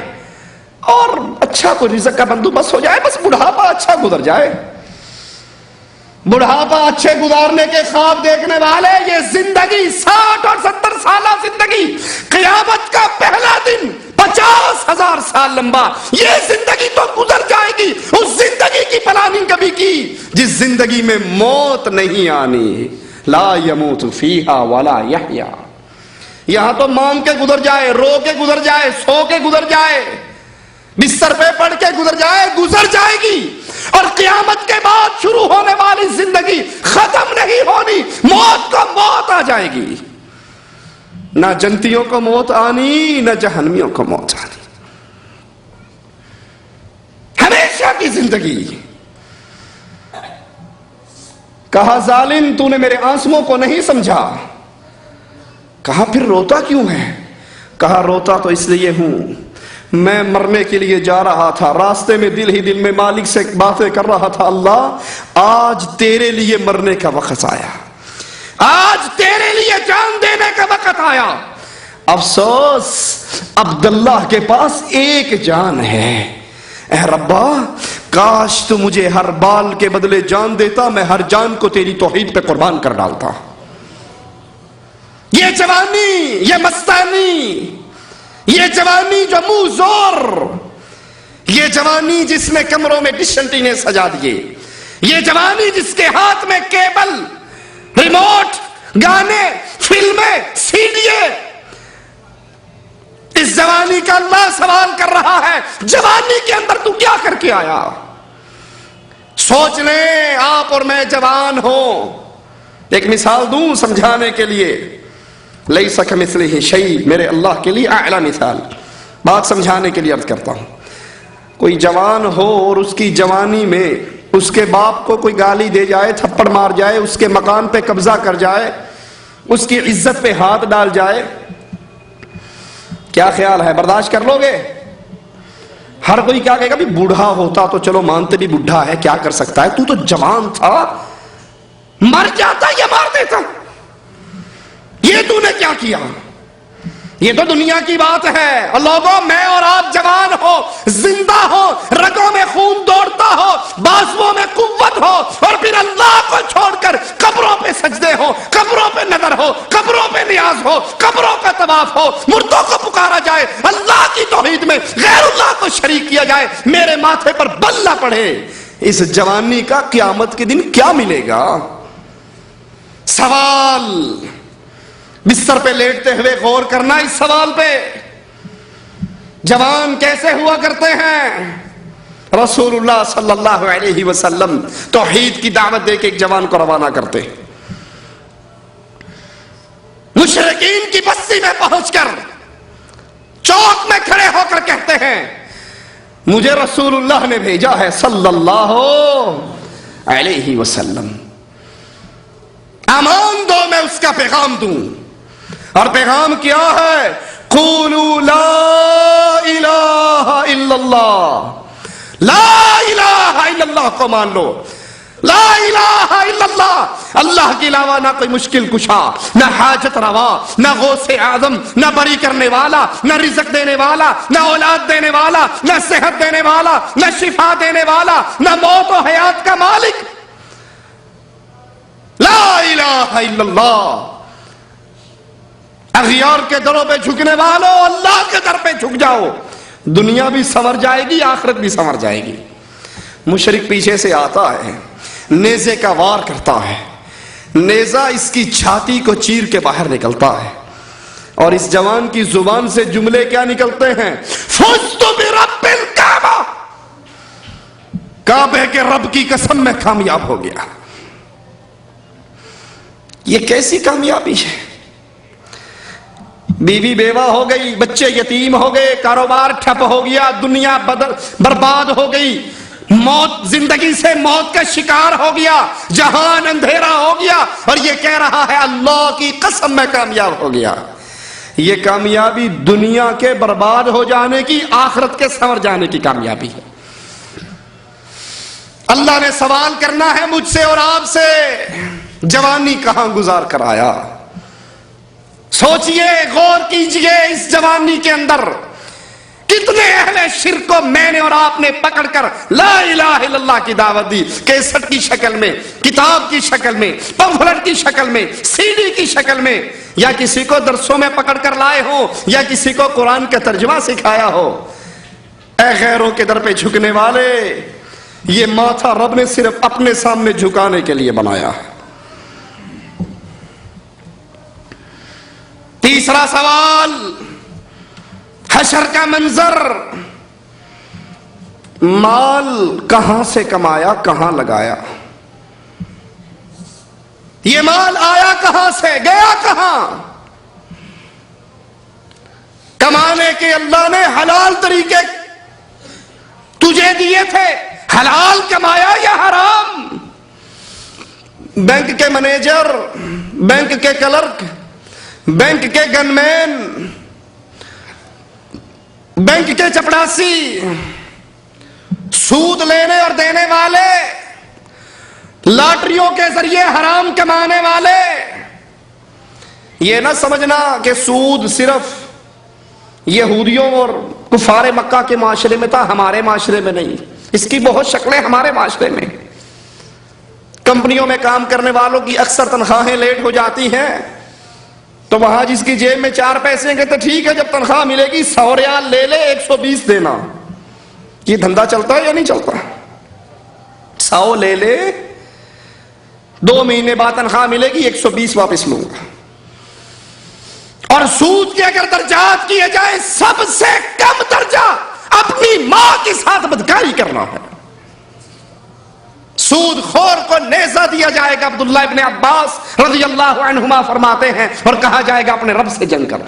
S1: اور اچھا کوئی رزق کا بندوبست ہو جائے، بس بڑھاپا اچھا گزر جائے۔ بڑھاپا اچھے گزارنے کے خواب دیکھنے والے، یہ زندگی 60 اور 70 سالہ زندگی، قیامت کا پہلا دن 50,000 سال لمبا، یہ زندگی تو گزر جائے گی۔ اس زندگی کی پلاننگ کبھی کی جس زندگی میں موت نہیں آنی، لا يموت فیہا ولا یحیا۔ یہاں تو مانگ کے گزر جائے، رو کے گزر جائے، سو کے گزر جائے، بستر پہ پڑھ کے گزر جائے، گزر جائے گی، اور قیامت کے بعد شروع ہونے والی زندگی ختم نہیں ہونی، موت کو موت آ جائے گی۔ نہ جنتیوں کو موت آنی، نہ جہنمیوں کو موت آنی، ہمیشہ کی زندگی۔ کہا ظالم، تو نے میرے آنسوؤں کو نہیں سمجھا۔ کہا پھر روتا کیوں ہے؟ کہا روتا تو اس لیے ہوں، میں مرنے کے لیے جا رہا تھا، راستے میں دل ہی دل میں مالک سے باتیں کر رہا تھا، اللہ آج تیرے لیے مرنے کا وقت آیا، آج تیرے لیے جان دینے کا وقت آیا۔ افسوس عبداللہ کے پاس ایک جان ہے، اے ربا کاش تو مجھے ہر بال کے بدلے جان دیتا، میں ہر جان کو تیری توحید پہ قربان کر ڈالتا۔ یہ جوانی، یہ مستانی، یہ جوانی جو منہ زور، یہ جوانی جس نے کمروں میں ڈش انٹینے سجا دیے، یہ جوانی جس کے ہاتھ میں کیبل، ریموٹ، گانے، فلمیں، سیڈیے، اس جوانی کا اللہ سوال کر رہا ہے، جوانی کے اندر تو کیا کر کے آیا؟ سوچ لیں آپ اور میں جوان ہوں۔ ایک مثال دوں سمجھانے کے لیے، لیس کمثلہ شیء، میرے اللہ کے لیے اعلی مثال، بات سمجھانے کے لیے عرض کرتا ہوں۔ کوئی جوان ہو اور اس کی جوانی میں اس کے باپ کو کوئی گالی دے جائے، تھپڑ مار جائے، اس کے مکان پہ قبضہ کر جائے، اس کی عزت پہ ہاتھ ڈال جائے، کیا خیال ہے؟ برداشت کر لو گے؟ ہر کوئی کیا کہے گا؟ بھی بوڑھا ہوتا تو چلو مانتے، بھی بوڑھا ہے کیا کر سکتا ہے، تو جوان تھا، مر جاتا یا مار دیتا، یہ تو نے کیا کیا؟ یہ تو دنیا کی بات ہے. اور لوگوں، میں اور آپ جوان ہو، زندہ ہو، رگوں میں خون دوڑتا ہو، بازوؤں میں قوت ہو، اور پھر اللہ کو چھوڑ کر قبروں پہ سجدے ہو، قبروں پہ نظر ہو، قبروں پہ نیاز ہو، قبروں کا طواف ہو، مردوں کو پکارا جائے، اللہ کی توحید میں غیر اللہ کو شریک کیا جائے، میرے ماتھے پر بل نہ پڑے. اس جوانی کا قیامت کے دن کیا ملے گا؟ سوال بستر پہ لیٹتے ہوئے غور کرنا اس سوال پہ. جوان کیسے ہوا کرتے ہیں؟ رسول اللہ صلی اللہ علیہ وسلم توحید کی دعوت دے کے ایک جوان کو روانہ کرتے، مشرکین کی بستی میں پہنچ کر چوک میں کھڑے ہو کر کہتے ہیں مجھے رسول اللہ نے بھیجا ہے صلی اللہ علیہ وسلم، امان دو میں اس کا پیغام دوں. اور پیغام کیا ہے؟ قولوا لا الہ الا اللہ. لا الہ الا اللہ کو مان لو. لا الہ الا اللہ، اللہ کے علاوہ نہ کوئی مشکل کشا، نہ حاجت روا، نہ غوث اعظم، نہ بری کرنے والا، نہ رزق دینے والا، نہ اولاد دینے والا، نہ صحت دینے والا، نہ شفا دینے والا، نہ موت و حیات کا مالک. لا الہ الا اللہ. اغیار کے دروں پہ جھکنے والوں، اللہ کے در پہ جھک جاؤ، دنیا بھی سنور جائے گی، آخرت بھی سنور جائے گی. مشرک پیچھے سے آتا ہے، نیزے کا وار کرتا ہے، نیزہ اس کی چھاتی کو چیر کے باہر نکلتا ہے، اور اس جوان کی زبان سے جملے کیا نکلتے ہیں؟ فزت برب الکعبہ، کعبے کے رب کی قسم میں کامیاب ہو گیا. یہ کیسی کامیابی ہے؟ بیوی بیوہ ہو گئی، بچے یتیم ہو گئے، کاروبار ٹھپ ہو گیا، دنیا برباد ہو گئی، موت، زندگی سے موت کا شکار ہو گیا، جہان اندھیرا ہو گیا، اور یہ کہہ رہا ہے اللہ کی قسم میں کامیاب ہو گیا. یہ کامیابی دنیا کے برباد ہو جانے کی، آخرت کے سنور جانے کی کامیابی ہے. اللہ نے سوال کرنا ہے مجھ سے اور آپ سے، جوانی کہاں گزار کر آیا؟ سوچئے، غور کیجئے، اس جوانی کے اندر کتنے اہل شرک کو میں نے اور آپ نے پکڑ کر لا الہ الا اللہ کی دعوت دی، کیسٹ کی شکل میں، کتاب کی شکل میں، پمفلٹ کی شکل میں، سی ڈی کی شکل میں، یا کسی کو درسوں میں پکڑ کر لائے ہو، یا کسی کو قرآن کا ترجمہ سکھایا ہو. اے غیروں کے در پہ جھکنے والے، یہ ماتھا رب نے صرف اپنے سامنے جھکانے کے لیے بنایا ہے. تیسرا سوال، حشر کا منظر. مال کہاں سے کمایا، کہاں لگایا؟ یہ مال آیا کہاں سے، گیا کہاں؟ کمانے کے اللہ نے حلال طریقے تجھے دیے تھے، حلال کمایا یا حرام؟ بینک کے مینیجر، بینک کے کلرک، بینک کے گن مین، بینک کے چپڑاسی، سود لینے اور دینے والے، لاٹریوں کے ذریعے حرام کمانے والے. یہ نہ سمجھنا کہ سود صرف یہودیوں اور کفار مکہ کے معاشرے میں تھا، ہمارے معاشرے میں نہیں. اس کی بہت شکلیں ہمارے معاشرے میں. کمپنیوں میں کام کرنے والوں کی اکثر تنخواہیں لیٹ ہو جاتی ہیں، تو وہاں جس کی جیب میں 4 پیسے گے تو ٹھیک ہے، جب تنخواہ ملے گی 100 ریال لے لے، 120 دینا. یہ دھندا چلتا ہے یا نہیں چلتا؟ 100 لے لے، 2 مہینے بعد تنخواہ ملے گی، 120 واپس لوں گا. اور سود کے اگر درجات کیے جائے، سب سے کم درجہ اپنی ماں کے ساتھ بدکاری کرنا ہے. سود خور کو نیزہ دیا جائے گا، عبداللہ ابن عباس رضی اللہ عنہما فرماتے ہیں، اور کہا جائے گا اپنے رب سے جنگ کر.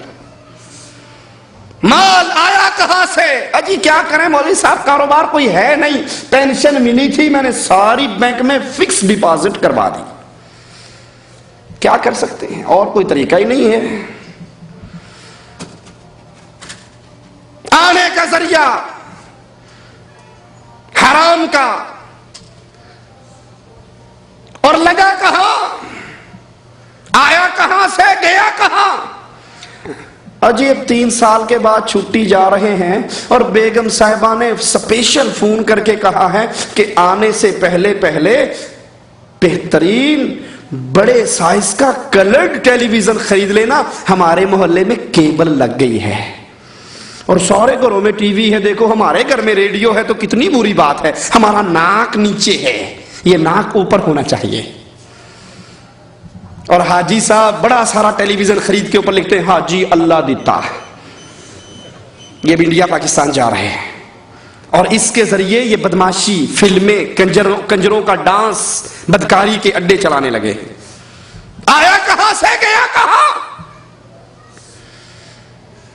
S1: مال آیا کہاں سے؟ اجی کیا کریں مولوی صاحب، کاروبار کوئی ہے نہیں، پینشن ملی تھی، میں نے ساری بینک میں فکس ڈپازٹ کروا دی. کیا کر سکتے ہیں، اور کوئی طریقہ ہی نہیں ہے. آنے کا ذریعہ حرام کا، اور لگا کہاں، آیا کہاں سے، گیا کہاں؟ اجی اب 3 سال کے بعد چھٹی جا رہے ہیں اور بیگم صاحبہ نے سپیشل فون کر کے کہا ہے کہ آنے سے پہلے بہترین بڑے سائز کا کلرڈ ٹیلی ویژن خرید لینا، ہمارے محلے میں کیبل لگ گئی ہے اور سارے گھروں میں ٹی وی ہے، دیکھو ہمارے گھر میں ریڈیو ہے تو کتنی بری بات ہے، ہمارا ناک نیچے ہے، یہ ناک اوپر ہونا چاہیے۔ اور حاجی صاحب بڑا سارا ٹیلی ویژن خرید کے اوپر لکھتے ہیں حاجی اللہ دیتا، یہ بھی انڈیا پاکستان جا رہے ہیں اور اس کے ذریعے یہ بدماشی، فلمیں، کنجروں کا ڈانس، بدکاری کے اڈے چلانے لگے۔ آیا کہاں سے گیا کہاں؟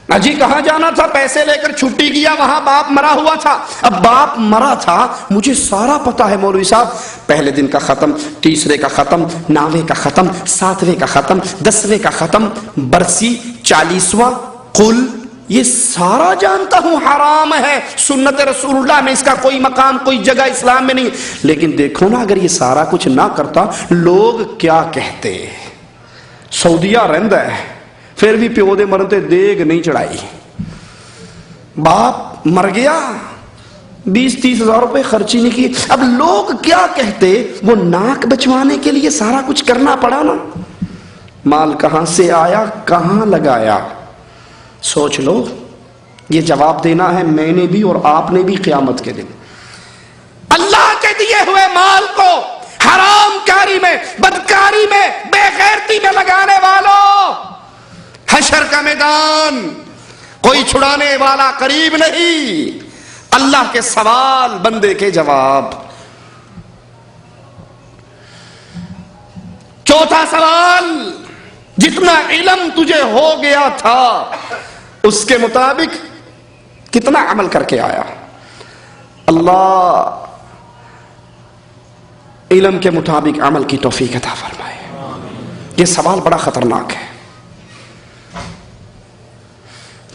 S1: اجی کہاں جانا تھا؟ پیسے لے کر چھٹی کیا، وہاں باپ مرا ہوا تھا۔ اب باپ مرا تھا مجھے سارا پتا ہے مولوی صاحب، پہلے دن کا ختم، تیسرے کا ختم، 9ویں کا ختم، 7ویں کا ختم، 10ویں کا ختم، برسی، 40واں، قل، یہ سارا جانتا ہوں حرام ہے، سنت رسول اللہ میں اس کا کوئی مقام، کوئی جگہ اسلام میں نہیں، لیکن دیکھو نا اگر یہ سارا کچھ نہ کرتا لوگ کیا کہتے۔ سعودیہ رہندا ہے پھر بھی پیو دے مرن تے دیگ نہیں چڑھائی، باپ مر گیا 20-30 ہزار روپے خرچی نہیں کی، اب لوگ کیا کہتے، وہ ناک بچوانے کے لیے سارا کچھ کرنا پڑا نا۔ مال کہاں سے آیا کہاں لگایا، سوچ لو، یہ جواب دینا ہے میں نے بھی اور آپ نے بھی قیامت کے دن۔ اللہ کے دیے ہوئے مال کو حرام کاری میں، بدکاری میں، بے غیرتی میں لگانے والوں، حشر کا میدان کوئی چھڑانے والا قریب نہیں، اللہ کے سوال بندے کے جواب۔ چوتھا سوال، جتنا علم تجھے ہو گیا تھا اس کے مطابق کتنا عمل کر کے آیا؟ اللہ علم کے مطابق عمل کی توفیق عطا فرمائے۔ یہ سوال بڑا خطرناک ہے۔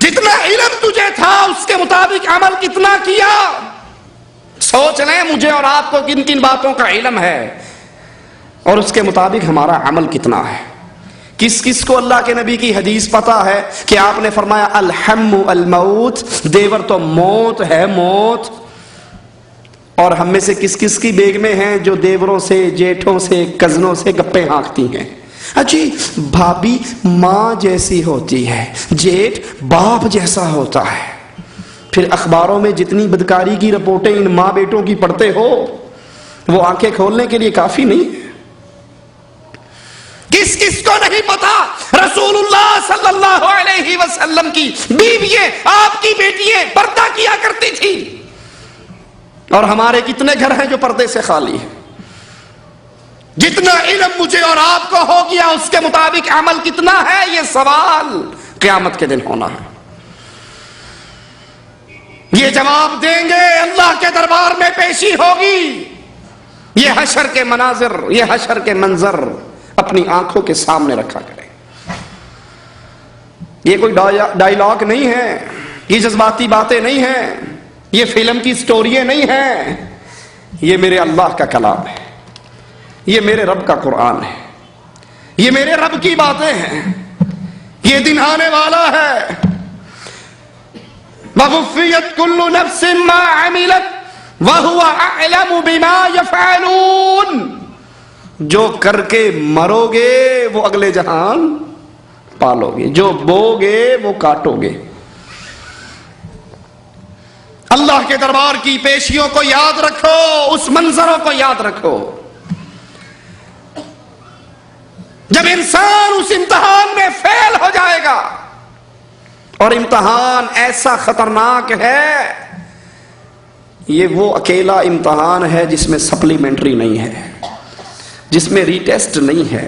S1: جتنا علم تجھے تھا اس کے مطابق عمل کتنا کیا؟ سوچ لیں مجھے اور آپ کو کن کن باتوں کا علم ہے اور اس کے مطابق ہمارا عمل کتنا ہے۔ کس کس کو اللہ کے نبی کی حدیث پتا ہے کہ آپ نے فرمایا الحم الموت، دیور تو موت ہے، موت۔ اور ہم میں سے کس کس کی بیگمیں ہیں جو دیوروں سے، جیٹھوں سے، کزنوں سے گپے ہانکتی ہیں؟ اچھی بھابی ماں جیسی ہوتی ہے، جیٹھ باپ جیسا ہوتا ہے۔ پھر اخباروں میں جتنی بدکاری کی رپورٹیں ان ماں بیٹوں کی پڑھتے ہو وہ آنکھیں کھولنے کے لیے کافی نہیں ہے۔ کس کس کو نہیں پتا رسول اللہ صلی اللہ علیہ وسلم کی بیوییں، آپ کی بیٹیاں پردہ کیا کرتی تھی، اور ہمارے کتنے گھر ہیں جو پردے سے خالی ہیں؟ جتنا علم مجھے اور آپ کو ہو گیا اس کے مطابق عمل کتنا ہے، یہ سوال قیامت کے دن ہونا ہے۔ یہ جواب دیں گے، اللہ کے دربار میں پیشی ہوگی۔ یہ حشر کے مناظر، یہ حشر کے منظر اپنی آنکھوں کے سامنے رکھا کریں۔ یہ کوئی ڈائیلاگ نہیں ہے، یہ جذباتی باتیں نہیں ہیں، یہ فلم کی سٹوریاں نہیں ہیں، یہ میرے اللہ کا کلام ہے، یہ میرے رب کا قرآن ہے، یہ میرے رب کی باتیں ہیں۔ یہ دن آنے والا ہے، وَوُفِّيَتْ كُلُّ نَفْسٍ مَّا عَمِلَتْ وَهُوَ أَعْلَمُ بِمَا يَفْعَلُونَ۔ جو کر کے مرو گے وہ اگلے جہان پالو گے، جو بو گے وہ کاٹو گے۔ اللہ کے دربار کی پیشیوں کو یاد رکھو، اس منظروں کو یاد رکھو۔ جب انسان اس امتحان میں فیل ہو جائے گا، اور امتحان ایسا خطرناک ہے، یہ وہ اکیلا امتحان ہے جس میں سپلیمنٹری نہیں ہے، جس میں ری ٹیسٹ نہیں ہے،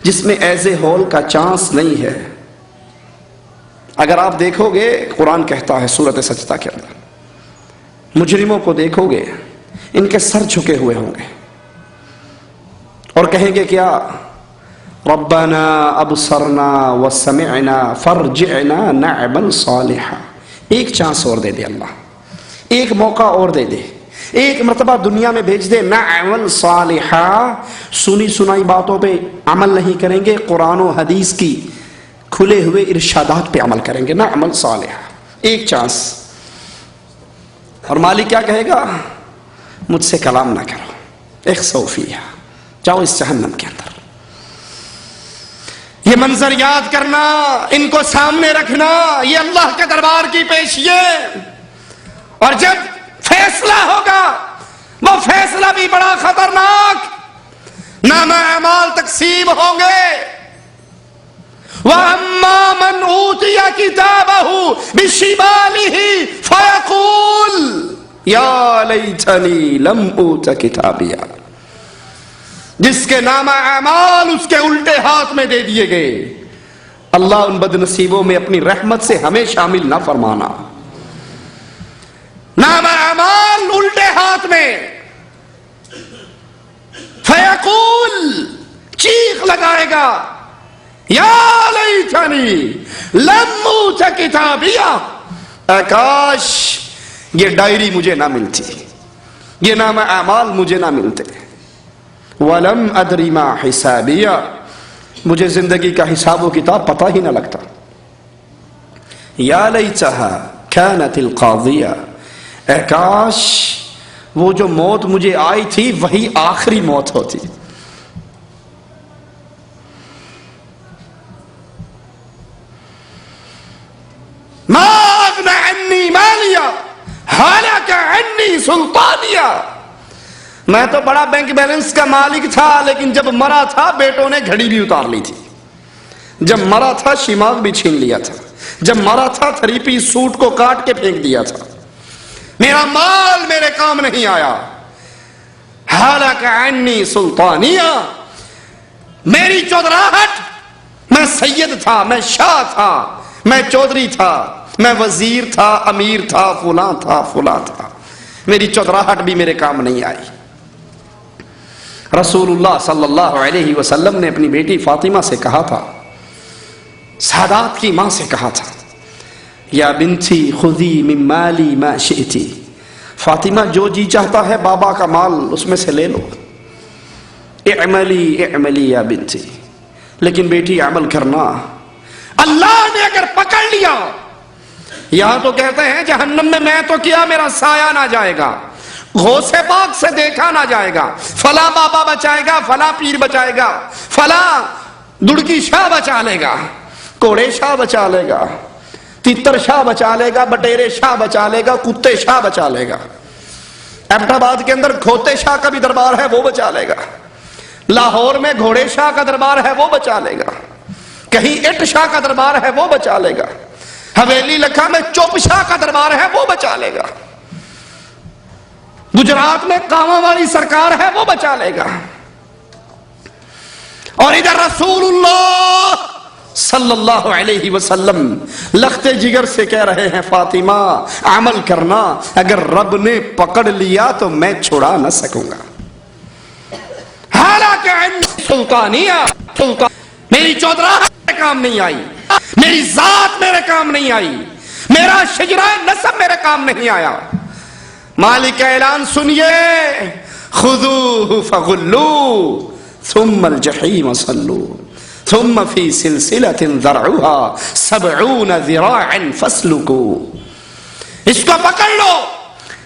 S1: جس میں ایز اے ہول کا چانس نہیں ہے۔ اگر آپ دیکھو گے، قرآن کہتا ہے سورۃ سجدہ کے اندر، مجرموں کو دیکھو گے ان کے سر جھکے ہوئے ہوں گے اور کہیں گے کیا؟ ربنا ابصرنا وسمعنا فرجعنا نعمل صالحا۔ ایک چانس اور دے دے اللہ، ایک موقع اور دے دے، ایک مرتبہ دنیا میں بھیج دے، نعمل صالحا۔ سنی سنائی باتوں پہ عمل نہیں کریں گے، قرآن و حدیث کی کھلے ہوئے ارشادات پہ عمل کریں گے، نہ عمل صالح، ایک چانس. اور مالک کیا کہے گا؟ مجھ سے کلام نہ کرو، اخسؤ فیہا، جاؤ اس جہنم کے اندر. یہ منظر یاد کرنا، ان کو سامنے رکھنا، یہ اللہ کے دربار کی پیشیے. اور جب فیصلہ ہوگا، وہ فیصلہ بھی بڑا خطرناک، نامہ اعمال تقسیم ہوں گے. وَأَمَّا مَنْ أُوتِيَ كِتَابَهُ بِشِمَالِهِ فَيَقُولُ يَا لَيْتَنِي لَمْ أُوتَ كِتَابِيَهْ، جس کے نامہ اعمال اس کے الٹے ہاتھ میں دے دیے گئے. اللہ ان بد نصیبوں میں اپنی رحمت سے ہمیں شامل نہ فرمانا. نامہ اعمال الٹے ہاتھ میں، فیقول، چیخ لگائے گا، یا لیتنی لم اوت کتابیہ، کاش یہ ڈائری مجھے نہ ملتی، یہ نامہ اعمال مجھے نہ ملتے. وَلَمْ أَدْرِ مَا حِسَابِيَا، مجھے زندگی کا حساب و کتاب پتہ ہی نہ لگتا. یا لیتہا کانت القاضیہ، اے کاش وہ جو موت مجھے آئی تھی وہی آخری موت ہوتی. ما اغنى عنی مالیہ ہلاک عنی سلطانیہ، میں تو بڑا بینک بیلنس کا مالک تھا، لیکن جب مرا تھا بیٹوں نے گھڑی بھی اتار لی تھی، جب مرا تھا شماغ بھی چھین لیا تھا، جب مرا تھا 3 پیس سوٹ کو کاٹ کے پھینک دیا تھا. میرا مال میرے کام نہیں آیا. ہلاک عنی سلطانیہ، میری چودراہٹ، میں سید تھا، میں شاہ تھا، میں چودھری تھا، میں وزیر تھا، امیر تھا، فلاں تھا، فلاں تھا، میری چودراہٹ بھی میرے کام نہیں آئی. رسول اللہ صلی اللہ علیہ وسلم نے اپنی بیٹی فاطمہ سے کہا تھا، سادات کی ماں سے کہا تھا، یا بنتی خذی من مالی ما شئتی، فاطمہ جو جی چاہتا ہے بابا کا مال اس میں سے لے لو. اعملی اعملی یا بنتی، لیکن بیٹی عمل کرنا. اللہ نے اگر پکڑ لیا، یہاں تو کہتے ہیں جہنم میں تو کیا میرا سایہ نہ جائے گا، غوث پاک سے دیکھا نہ جائے گا، فلاں بابا بچائے گا، فلاں پیر بچائے گا، فلاں دڑکی شاہ بچا لے گا، کوڑے شاہ بچا لے گا، تیتر شاہ بچا لے گا، بٹیرے شاہ بچا لے گا، کتے شاہ بچا لے گا. ایبٹ آباد کے اندر کھوتے شاہ کا بھی دربار ہے، وہ بچا لے گا. لاہور میں گھوڑے شاہ کا دربار ہے، وہ بچا لے گا. کہیں اٹ شاہ کا دربار ہے، وہ بچا لے گا. حویلی لکھا میں چوپ شاہ کا دربار ہے، وہ بچا لے گا. گجرات میں کاواں والی سرکار ہے، وہ بچا لے گا. اور ادھر رسول اللہ صلی اللہ علیہ وسلم لخت جگر سے کہہ رہے ہیں، فاطمہ عمل کرنا، اگر رب نے پکڑ لیا تو میں چھڑا نہ سکوں گا. حالانکہ سلطانیہ، میری چودراہٹ میرے کام نہیں آئی، میری ذات میرے کام نہیں آئی، میرا شجرہ نسب میرے کام نہیں آیا. مالک کا اعلان سنیے، خذوہ فغلوہ ثم الجحیم صلوہ ثم فی سلسلۃ ذرعها 70 ذراعا فاسلکوہ. اس کو پکڑ لو،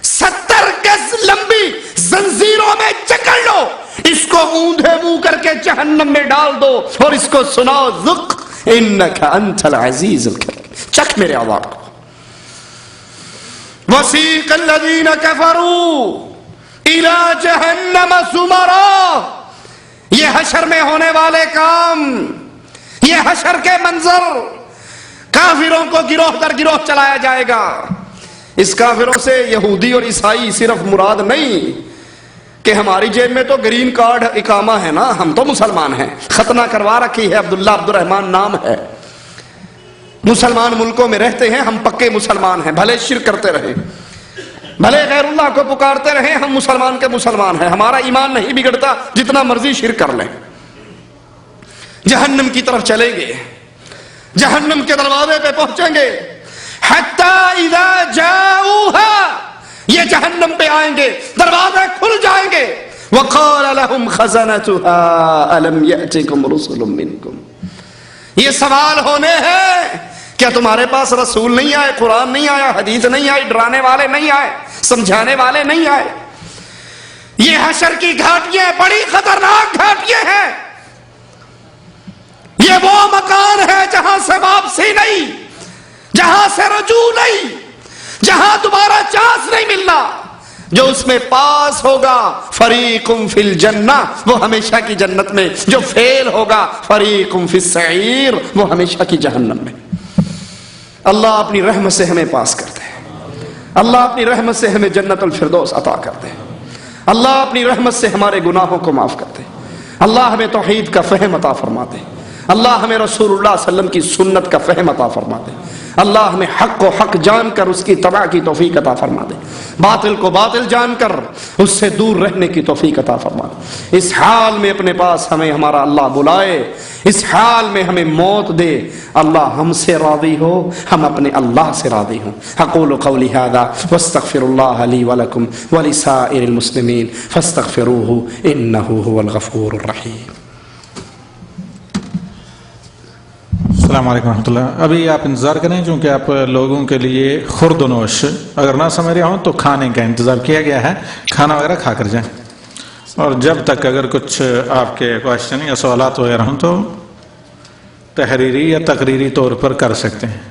S1: 70 گز لمبی زنجیروں میں جکڑ لو، اس کو اوندھے منہ کر کے جہنم میں ڈال دو، اور اس کو سناؤ، ذق انک انت العزیز الکریم، چکھ میرے عذاب کو. وسیق الذین کفروا الی جہنم زمرا، یہ حشر میں ہونے والے کام، یہ حشر کے منظر، کافروں کو گروہ در گروہ چلایا جائے گا. اس کافروں سے یہودی اور عیسائی صرف مراد نہیں کہ ہماری جیب میں تو گرین کارڈ اقامہ ہے نا، ہم تو مسلمان ہیں، ختنہ کروا رکھی ہے، عبداللہ عبد الرحمن نام ہے، مسلمان ملکوں میں رہتے ہیں، ہم پکے مسلمان ہیں، بھلے شرک کرتے رہے، بھلے غیر اللہ کو پکارتے رہے، ہم مسلمان کے مسلمان ہیں، ہمارا ایمان نہیں بگڑتا جتنا مرضی شرک کر لیں. جہنم کی طرف چلیں گے، جہنم کے دروازے پہ پہنچیں گے. حتی اذا جاؤوها، یہ جہنم پہ آئیں گے، دروازے کھل جائیں گے. وقال لهم خزنتها الم یأتکم رسل منکم، یہ سوال ہونے ہیں، کیا تمہارے پاس رسول نہیں آئے، قرآن نہیں آیا، حدیث نہیں آئی، ڈرانے والے نہیں آئے، سمجھانے والے نہیں آئے؟ یہ حشر کی گھاٹیاں بڑی خطرناک گھاٹیاں ہیں، یہ وہ مکان ہے جہاں سے واپسی نہیں، جہاں سے رجوع نہیں، جہاں دوبارہ چانس نہیں ملنا۔ جو اس میں پاس ہوگا فریقم فی الجنہ، وہ ہمیشہ کی جنت میں، جو فیل ہوگا فریقم فی السعیر، وہ ہمیشہ کی جہنم میں۔ اللہ اپنی رحمت سے ہمیں پاس کر دے، اللہ اپنی رحمت سے ہمیں جنت الفردوس عطا کر دے، اللہ اپنی رحمت سے ہمارے گناہوں کو معاف کر دے، اللہ ہمیں توحید کا فہم عطا فرما دے، اللہ ہمیں رسول اللہ صلی اللہ علیہ وسلم کی سنت کا فہم عطا فرما دے، اللہ ہمیں حق کو حق جان کر اس کی اتباع کی توفیق عطا فرما دے، باطل کو باطل جان کر اس سے دور رہنے کی توفیق عطا فرما دے۔ اس حال میں اپنے پاس ہمیں ہمارا اللہ بلائے، اس حال میں ہمیں موت دے، اللہ ہم سے راضی ہو، ہم اپنے اللہ سے راضی ہوں۔ اقول قولی ھذا واستغفر اللہ لی ولکم ولسائر المسلمین فاستغفروہ انہ ھو الغفور الرحیم۔
S2: السلام علیکم ورحمۃ اللہ۔ ابھی آپ انتظار کریں چونکہ آپ لوگوں کے لیے خرد و نوش اگر نہ سمجھ رہے ہوں تو کھانے کا انتظار کیا گیا ہے، کھانا وغیرہ کھا کر جائیں، اور جب تک اگر کچھ آپ کے کوشچن یا سوالات وغیرہ ہوں تو تحریری یا تقریری طور پر کر سکتے ہیں۔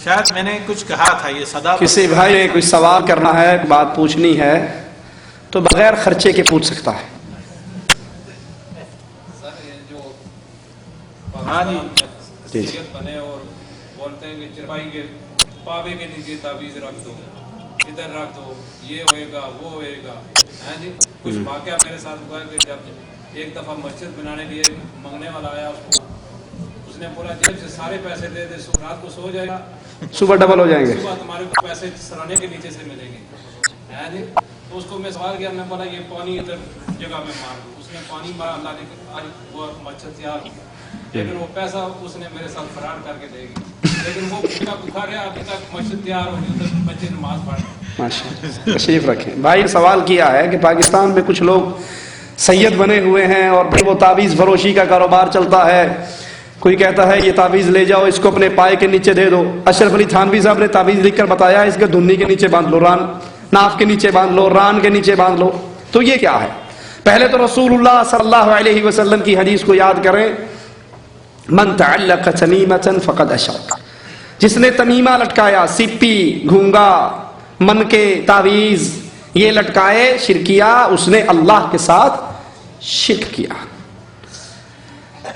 S2: شاید میں نے کچھ کہا تھا، یہ صدا
S1: کسی بھائی نے کوئی سوال کرنا ہے، بات پوچھنی ہے تو بغیر خرچے کے پوچھ سکتا ہے۔
S2: ہاں جی
S3: بنے اور بولتے ہیں کہ چرپائی کے پاوے کے نیچے تعویذ رکھ دو، ادھر رکھ دو، یہ ہوئے گا وہ ہوئے گا۔ ہاں جی، کچھ واقعہ میرے ساتھ ہوا ہے کہ جب ایک دفعہ مسجد بنانے لیے منگنے والا آیا، اس نے بولا جیب سے سارے پیسے دے دے، رات کو سو جائے گا،
S1: صبح ڈبل ہو جائیں گے،
S3: صبح تمہارے کو پیسے سرانے کے نیچے سے ملیں گے۔ ہاں جی، تو اس کو میں سوال کیا، میں بولا یہ پانی ادھر جگہ میں مار دو، اس نے پانی مارا، اللہ نے آج وہ مسجد تیار، لیکن وہ پیسہ اس نے میرے ساتھ فرار کر کے دے گی، لیکن وہ بھوکا رہا، ابھی تک مسجد تیار ہو گئی، ادھر بچے نماز پڑھ رہے۔
S1: ماشاءاللہ، تشریف رکھیں۔ بھائی نے سوال کیا ہے کہ پاکستان میں کچھ لوگ سید بنے ہوئے ہیں اور پھر وہ تعویذ فروشی کا کاروبار چلتا ہے، کوئی کہتا ہے یہ تعویذ لے جاؤ، اس کو اپنے پائے کے نیچے دے دو۔ اشرف علی تھانوی صاحب نے تعویذ لکھ کر بتایا اس کے دھنی کے نیچے باندھ لو، ران ناف کے نیچے باندھ لو، ران کے نیچے باندھ لو۔ تو یہ کیا ہے؟ پہلے تو رسول اللہ صلی اللہ علیہ وسلم کی حدیث کو یاد کریں، من تعلق تمیمۃ فقد اشرک، جس نے تمیمہ لٹکایا، سپی، گھونگا، من کے تعویذ یہ لٹکائے، شرک کیا، اس نے اللہ کے ساتھ شرک کیا۔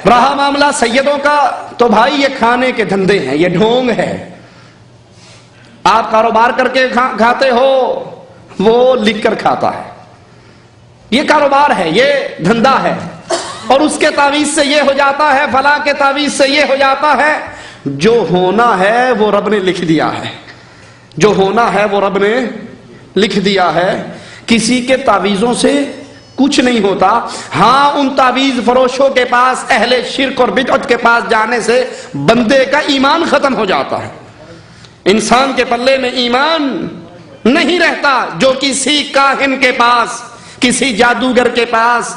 S1: رہا معاملہ سیدوں کا تو بھائی یہ کھانے کے دھندے ہیں، یہ ڈھونگ ہے، آپ کاروبار کر کے کھاتے ہو، وہ لکھ کر کھاتا ہے، یہ کاروبار ہے، یہ دھندا ہے، اور اس کے تعویذ سے یہ ہو جاتا ہے، فلاں کے تعویذ سے یہ ہو جاتا ہے۔ جو ہونا ہے وہ رب نے لکھ دیا ہے، جو ہونا ہے وہ رب نے لکھ دیا ہے، کسی کے تعویذوں سے کچھ نہیں ہوتا۔ ہاں ان تعویذ فروشوں کے پاس، اہل شرک اور بدعت کے پاس جانے سے بندے کا ایمان ختم ہو جاتا ہے، انسان کے پلے میں ایمان نہیں رہتا۔ جو کسی کاہن کے پاس، کسی جادوگر کے پاس،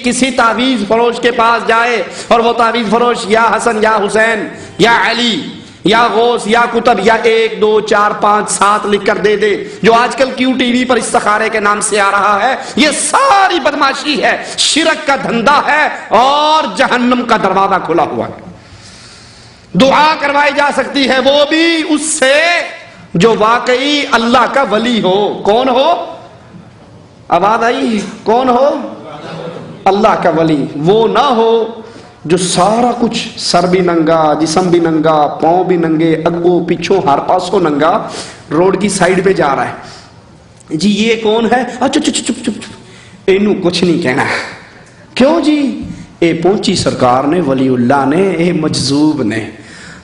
S1: کسی تعویذ فروش کے پاس جائے اور وہ تعویذ فروش یا حسن یا حسین یا علی یا غوث یا کتب یا 1 2 4 5 7 لکھ کر دے دے، جو آج کل کیو ٹی وی پر استخارے کے نام سے آ رہا ہے، یہ ساری بدماشی ہے، شرک کا دھندا ہے، اور جہنم کا دروازہ کھلا ہوا ہے۔ دعا کروائی جا سکتی ہے وہ بھی اس سے جو واقعی اللہ کا ولی ہو۔ کون ہو؟ آواز آئی؟ کون ہو؟ اللہ کا ولی۔ وہ نہ ہو جو سارا کچھ، سر بھی ننگا، جسم بھی ننگا، پاؤں بھی ننگے، اگو پیچھوں ہر پاسوں ننگا، روڈ کی سائیڈ پہ جا رہا ہے۔ جی یہ کون ہے؟ اچھا چپ چپ چپ، اینو کچھ نہیں کہنا۔ کیوں جی؟ اے پہنچی سرکار نے، ولی اللہ نے، اے مجذوب نے۔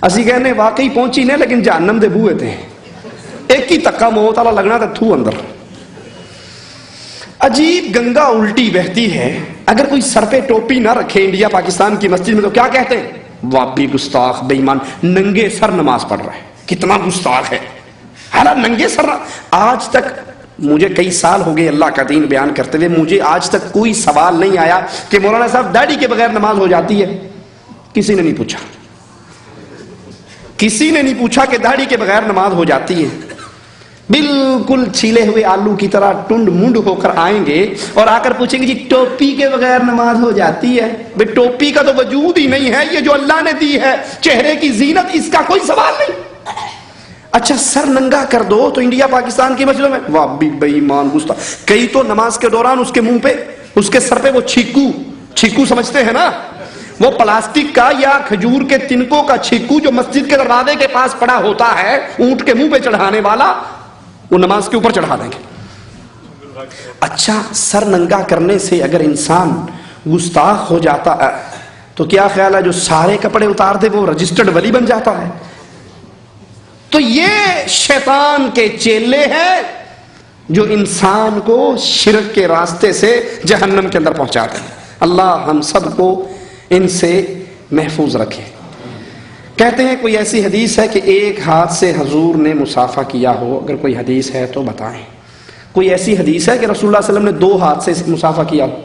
S1: اسی کہنے واقعی پہنچی نے، لیکن جہنم دے بوئے تھے، ایک ہی تکا موت والا لگنا تھا تھو اندر۔ عجیب گنگا الٹی بہتی ہے، اگر کوئی سر پہ ٹوپی نہ رکھے انڈیا پاکستان کی مسجد میں تو کیا کہتے ہیں؟ وابی گستاخ بے ایمان، ننگے سر نماز پڑھ رہا ہے، کتنا گستاخ ہے۔ حالانکہ ننگے سر، آج تک مجھے کئی سال ہو گئے اللہ کا دین بیان کرتے ہوئے، مجھے آج تک کوئی سوال نہیں آیا کہ مولانا صاحب داڑھی کے بغیر نماز ہو جاتی ہے؟ کسی نے نہیں پوچھا، کسی نے نہیں پوچھا کہ داڑھی کے بغیر نماز ہو جاتی ہے۔ بالکل چھیلے ہوئے آلو کی طرح ٹنڈ منڈ ہو کر آئیں گے اور آ کر پوچھیں گے جی ٹوپی کے بغیر نماز ہو جاتی ہے؟ بھئی ٹوپی کا تو وجود ہی نہیں ہے، یہ جو اللہ نے دی ہے چہرے کی زینت، اس کا کوئی سوال نہیں۔ اچھا سر ننگا کر دو تو انڈیا پاکستان کی مسجدوں میں وابی بے ایمان گستاخ، کئی تو نماز کے دوران اس کے منہ پہ، اس کے سر پہ وہ چھیکو سمجھتے ہیں نا، وہ پلاسٹک کا یا کھجور کے تنکوں کا چھیکو جو مسجد کے دروازے کے پاس پڑا ہوتا ہے، اونٹ کے منہ پہ چڑھانے والا، وہ نماز کے اوپر چڑھا دیں گے۔ اچھا سر ننگا کرنے سے اگر انسان گستاخ ہو جاتا ہے تو کیا خیال ہے جو سارے کپڑے اتار دے وہ رجسٹرڈ ولی بن جاتا ہے؟ تو یہ شیطان کے چیلے ہیں جو انسان کو شرک کے راستے سے جہنم کے اندر پہنچاتے ہیں۔ اللہ ہم سب کو ان سے محفوظ رکھے۔ کہتے ہیں کوئی ایسی حدیث ہے کہ ایک ہاتھ سے حضور نے مصافحہ کیا ہو؟ اگر کوئی حدیث ہے تو بتائیں۔ کوئی ایسی حدیث ہے کہ رسول اللہ صلی اللہ علیہ وسلم نے 2 ہاتھ سے مصافحہ کیا ہو؟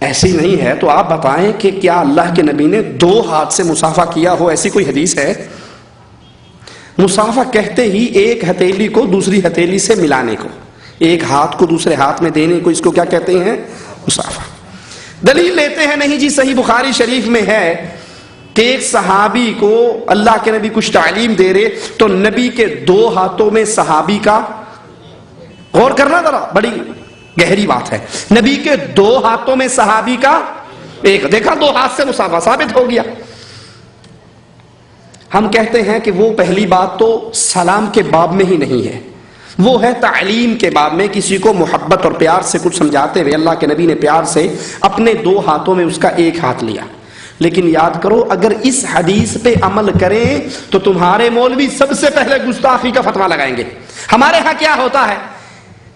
S1: ایسی نہیں ہے تو آپ بتائیں کہ کیا اللہ کے نبی نے 2 ہاتھ سے مصافحہ کیا ہو؟ ایسی کوئی حدیث ہے؟ مصافحہ کہتے ہی ایک ہتھیلی کو دوسری ہتھیلی سے ملانے کو، ایک ہاتھ کو دوسرے ہاتھ میں دینے کو، اس کو کیا کہتے ہیں؟ مصافحہ۔ دلیل لیتے ہیں نہیں جی صحیح بخاری شریف میں ہے کہ ایک صحابی کو اللہ کے نبی کچھ تعلیم دے رہے تو نبی کے 2 ہاتھوں میں صحابی کا، غور کرنا ذرا، بڑی گہری بات ہے، نبی کے 2 ہاتھوں میں صحابی کا ایک، دیکھا 2 ہاتھ سے مصافحہ ثابت ہو گیا۔ ہم کہتے ہیں کہ وہ پہلی بات تو سلام کے باب میں ہی نہیں ہے، وہ ہے تعلیم کے باب میں، کسی کو محبت اور پیار سے کچھ سمجھاتے ہوئے اللہ کے نبی نے پیار سے اپنے 2 ہاتھوں میں اس کا ایک ہاتھ لیا۔ لیکن یاد کرو اگر اس حدیث پہ عمل کریں تو تمہارے مولوی سب سے پہلے گستاخی کا فتویٰ لگائیں گے۔ ہمارے ہاں کیا ہوتا ہے،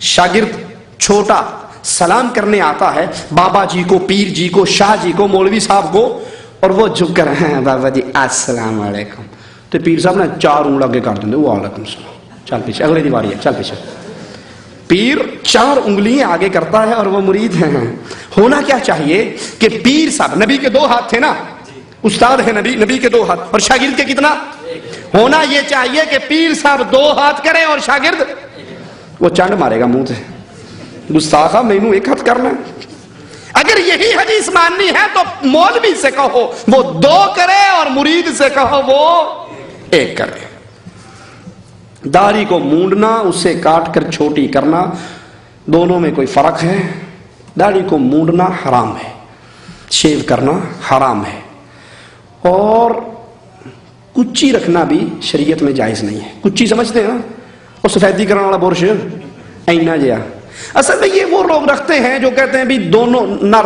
S1: شاگرد چھوٹا سلام کرنے آتا ہے بابا جی کو، پیر جی کو، شاہ جی کو، مولوی صاحب کو، اور وہ جھک کر ہیں بابا جی السلام علیکم، تو پیر صاحب نے 4 انگل آگے کر دیں، وعلیکم السلام، چل پیچھے، اگلے دیواری ہے، چل پیچھے۔ پیر 4 انگلیاں آگے کرتا ہے اور وہ مرید ہیں۔ ہونا کیا چاہیے کہ پیر صاحب، نبی کے 2 ہاتھ تھے نا، استاد ہے نبی کے 2 ہاتھ، اور شاگرد کے کتنا ہونا یہ چاہیے کہ پیر صاحب 2 ہاتھ کریں اور شاگرد، وہ چانڈ مارے گا منہ سے، گستاخا مینوں 1 ہاتھ کرنا ہے۔ اگر یہی حدیث ماننی ہے تو مولوی سے کہو وہ 2 کرے اور مرید سے کہو وہ 1 کرے۔ داڑھی کو مونڈنا، اسے کاٹ کر چھوٹی کرنا، دونوں میں کوئی فرق ہے؟ داڑھی کو مونڈنا حرام ہے، شیو کرنا حرام ہے، اور کچی رکھنا بھی شریعت میں جائز نہیں ہے۔ کچی سمجھتے ہیں نا، وہ سفیدی کرنے والا برش اینا جیا، اصل میں یہ وہ لوگ رکھتے ہیں جو کہتے ہیں بھی دونوں نہ